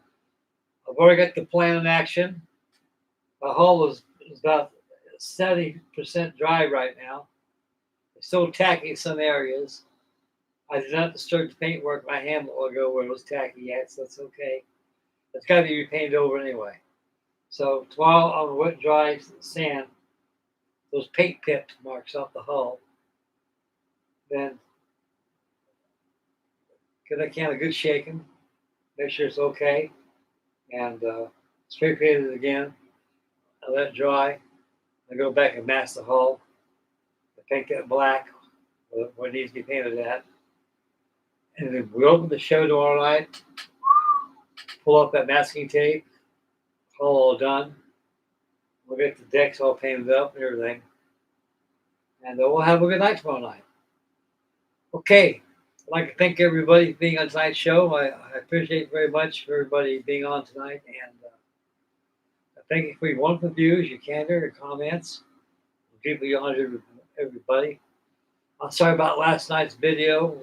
I've already got the plan in action. The hull is about 70% dry right now. It's still tacky in some areas. I did not disturb the paintwork my hand will ago where it was tacky yet, so that's okay. It's got to be repainted over anyway. So tomorrow on the wet dry sand, those paint pip marks off the hull. Then give that can a good shaking. Make sure it's okay. And spray paint it again. I let it dry. I go back and mask the hull. I paint that black where it needs to be painted at. And then we open the show tomorrow night, pull up that masking tape, hull all done. We'll get the decks all painted up and everything. And we'll have a good night tomorrow night. Okay. I'd like to thank everybody for being on tonight's show. I appreciate very much for everybody being on tonight. And thank you for your wonderful views, your candor, your comments. I'm deeply honored, everybody. I'm sorry about last night's video.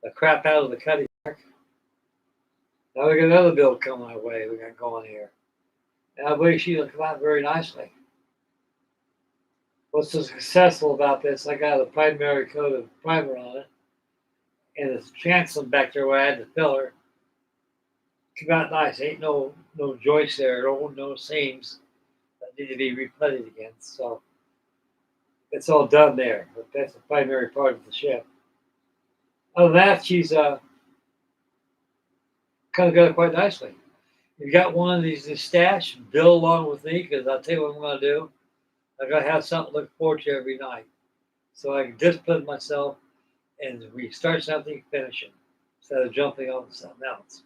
The crap out of the cutting. Now we got another build coming our way. We got going here. And I believe she'll come out very nicely. What's so successful about this? I got a primary coat of primer on it, and the transom back there where I had the filler came out nice. Ain't no joists there, no seams that need to be reputted again. So it's all done there. But that's the primary part of the ship. Other than that, she's kind of got it quite nicely. You got one of these stash, build along with me, because I'll tell you what I'm going to do. I got to have something to look forward to every night. So I can discipline myself and we start something, finish it, instead of jumping on something else.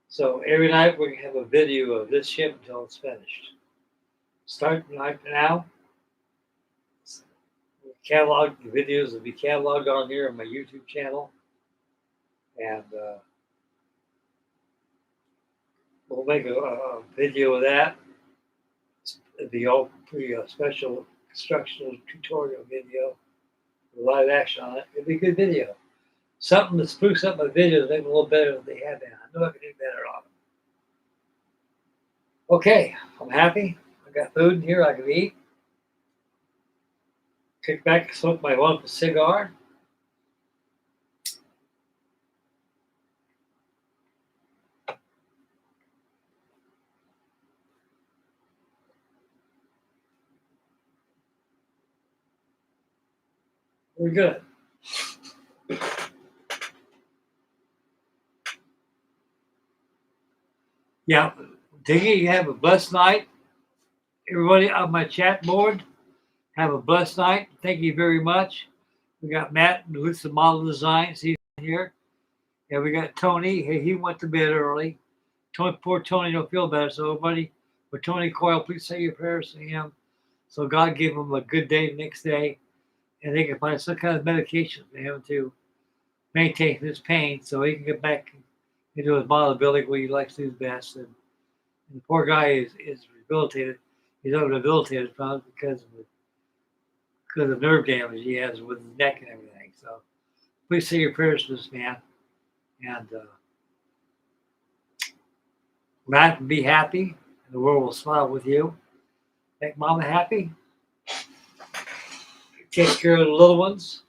So every night we're going to have a video of this ship until it's finished. Start right now. Catalog, the videos will be cataloged on here on my YouTube channel. And we'll make a video of that. It'll be all pretty special instructional tutorial video with live action on it. It'll be a good video. Something to spruce up my videos, make them a little better than they have been. I know I can do better on them. Okay, I'm happy. I got food in here I can eat. Kick back and smoke my wonderful cigar. We're good. Yeah, Diggy, you have a blessed night. Everybody on my chat board, have a blessed night. Thank you very much. We got Matt with some model designs. He's here. Yeah, we got Tony. He went to bed early. Poor Tony don't feel better. So everybody, for Tony Coyle, please say your prayers to him. So God give him a good day the next day. And they can find some kind of medication for him to maintain his pain so he can get back into his model building where he likes to do best. And the poor guy is rehabilitated. He's over-rehabilitated from because of nerve damage he has with his neck and everything. So please say your prayers to this man. And laugh and be happy. And the world will smile with you. Make mama happy. Take care of the little ones.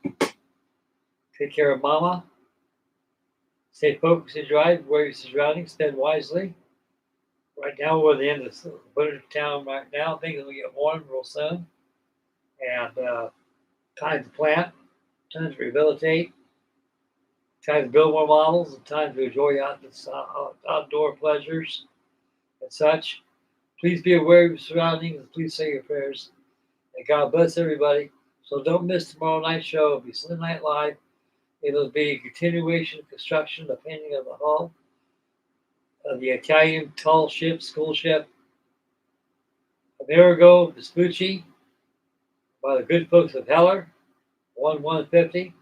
Take care of mama. Stay focused and drive. Wear your surroundings. Spend wisely. Right now, we're at the end of the winter town right now. Things will get warm real soon. And time to plant. Time to rehabilitate. Time to build more models. And time to enjoy outdoor pleasures and such. Please be aware of your surroundings. And please say your prayers. And God bless everybody. So don't miss tomorrow night's show. It'll be Sunday Night Live. It'll be a continuation of construction, the painting of the hull of the Italian tall ship, school ship, Amerigo Vespucci, by the good folks of Heller, 150.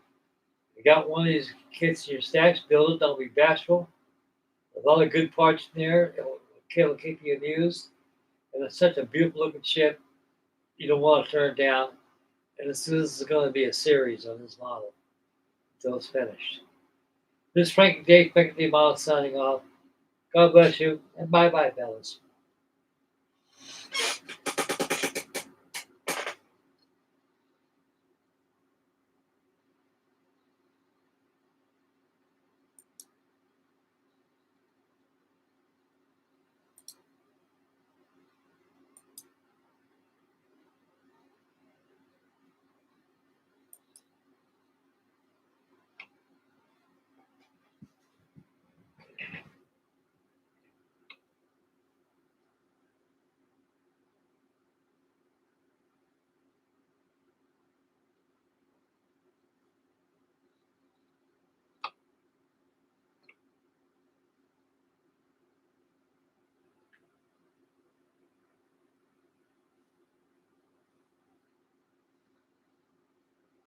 You got one of these kits in your stacks, build it, don't be bashful. There's a lot of good parts in there. It'll keep you amused. And it's such a beautiful looking ship, you don't want to turn it down. And this is going to be a series on this model until it's finished. This is Frankie Day Models signing off. God bless you, and bye-bye, fellas.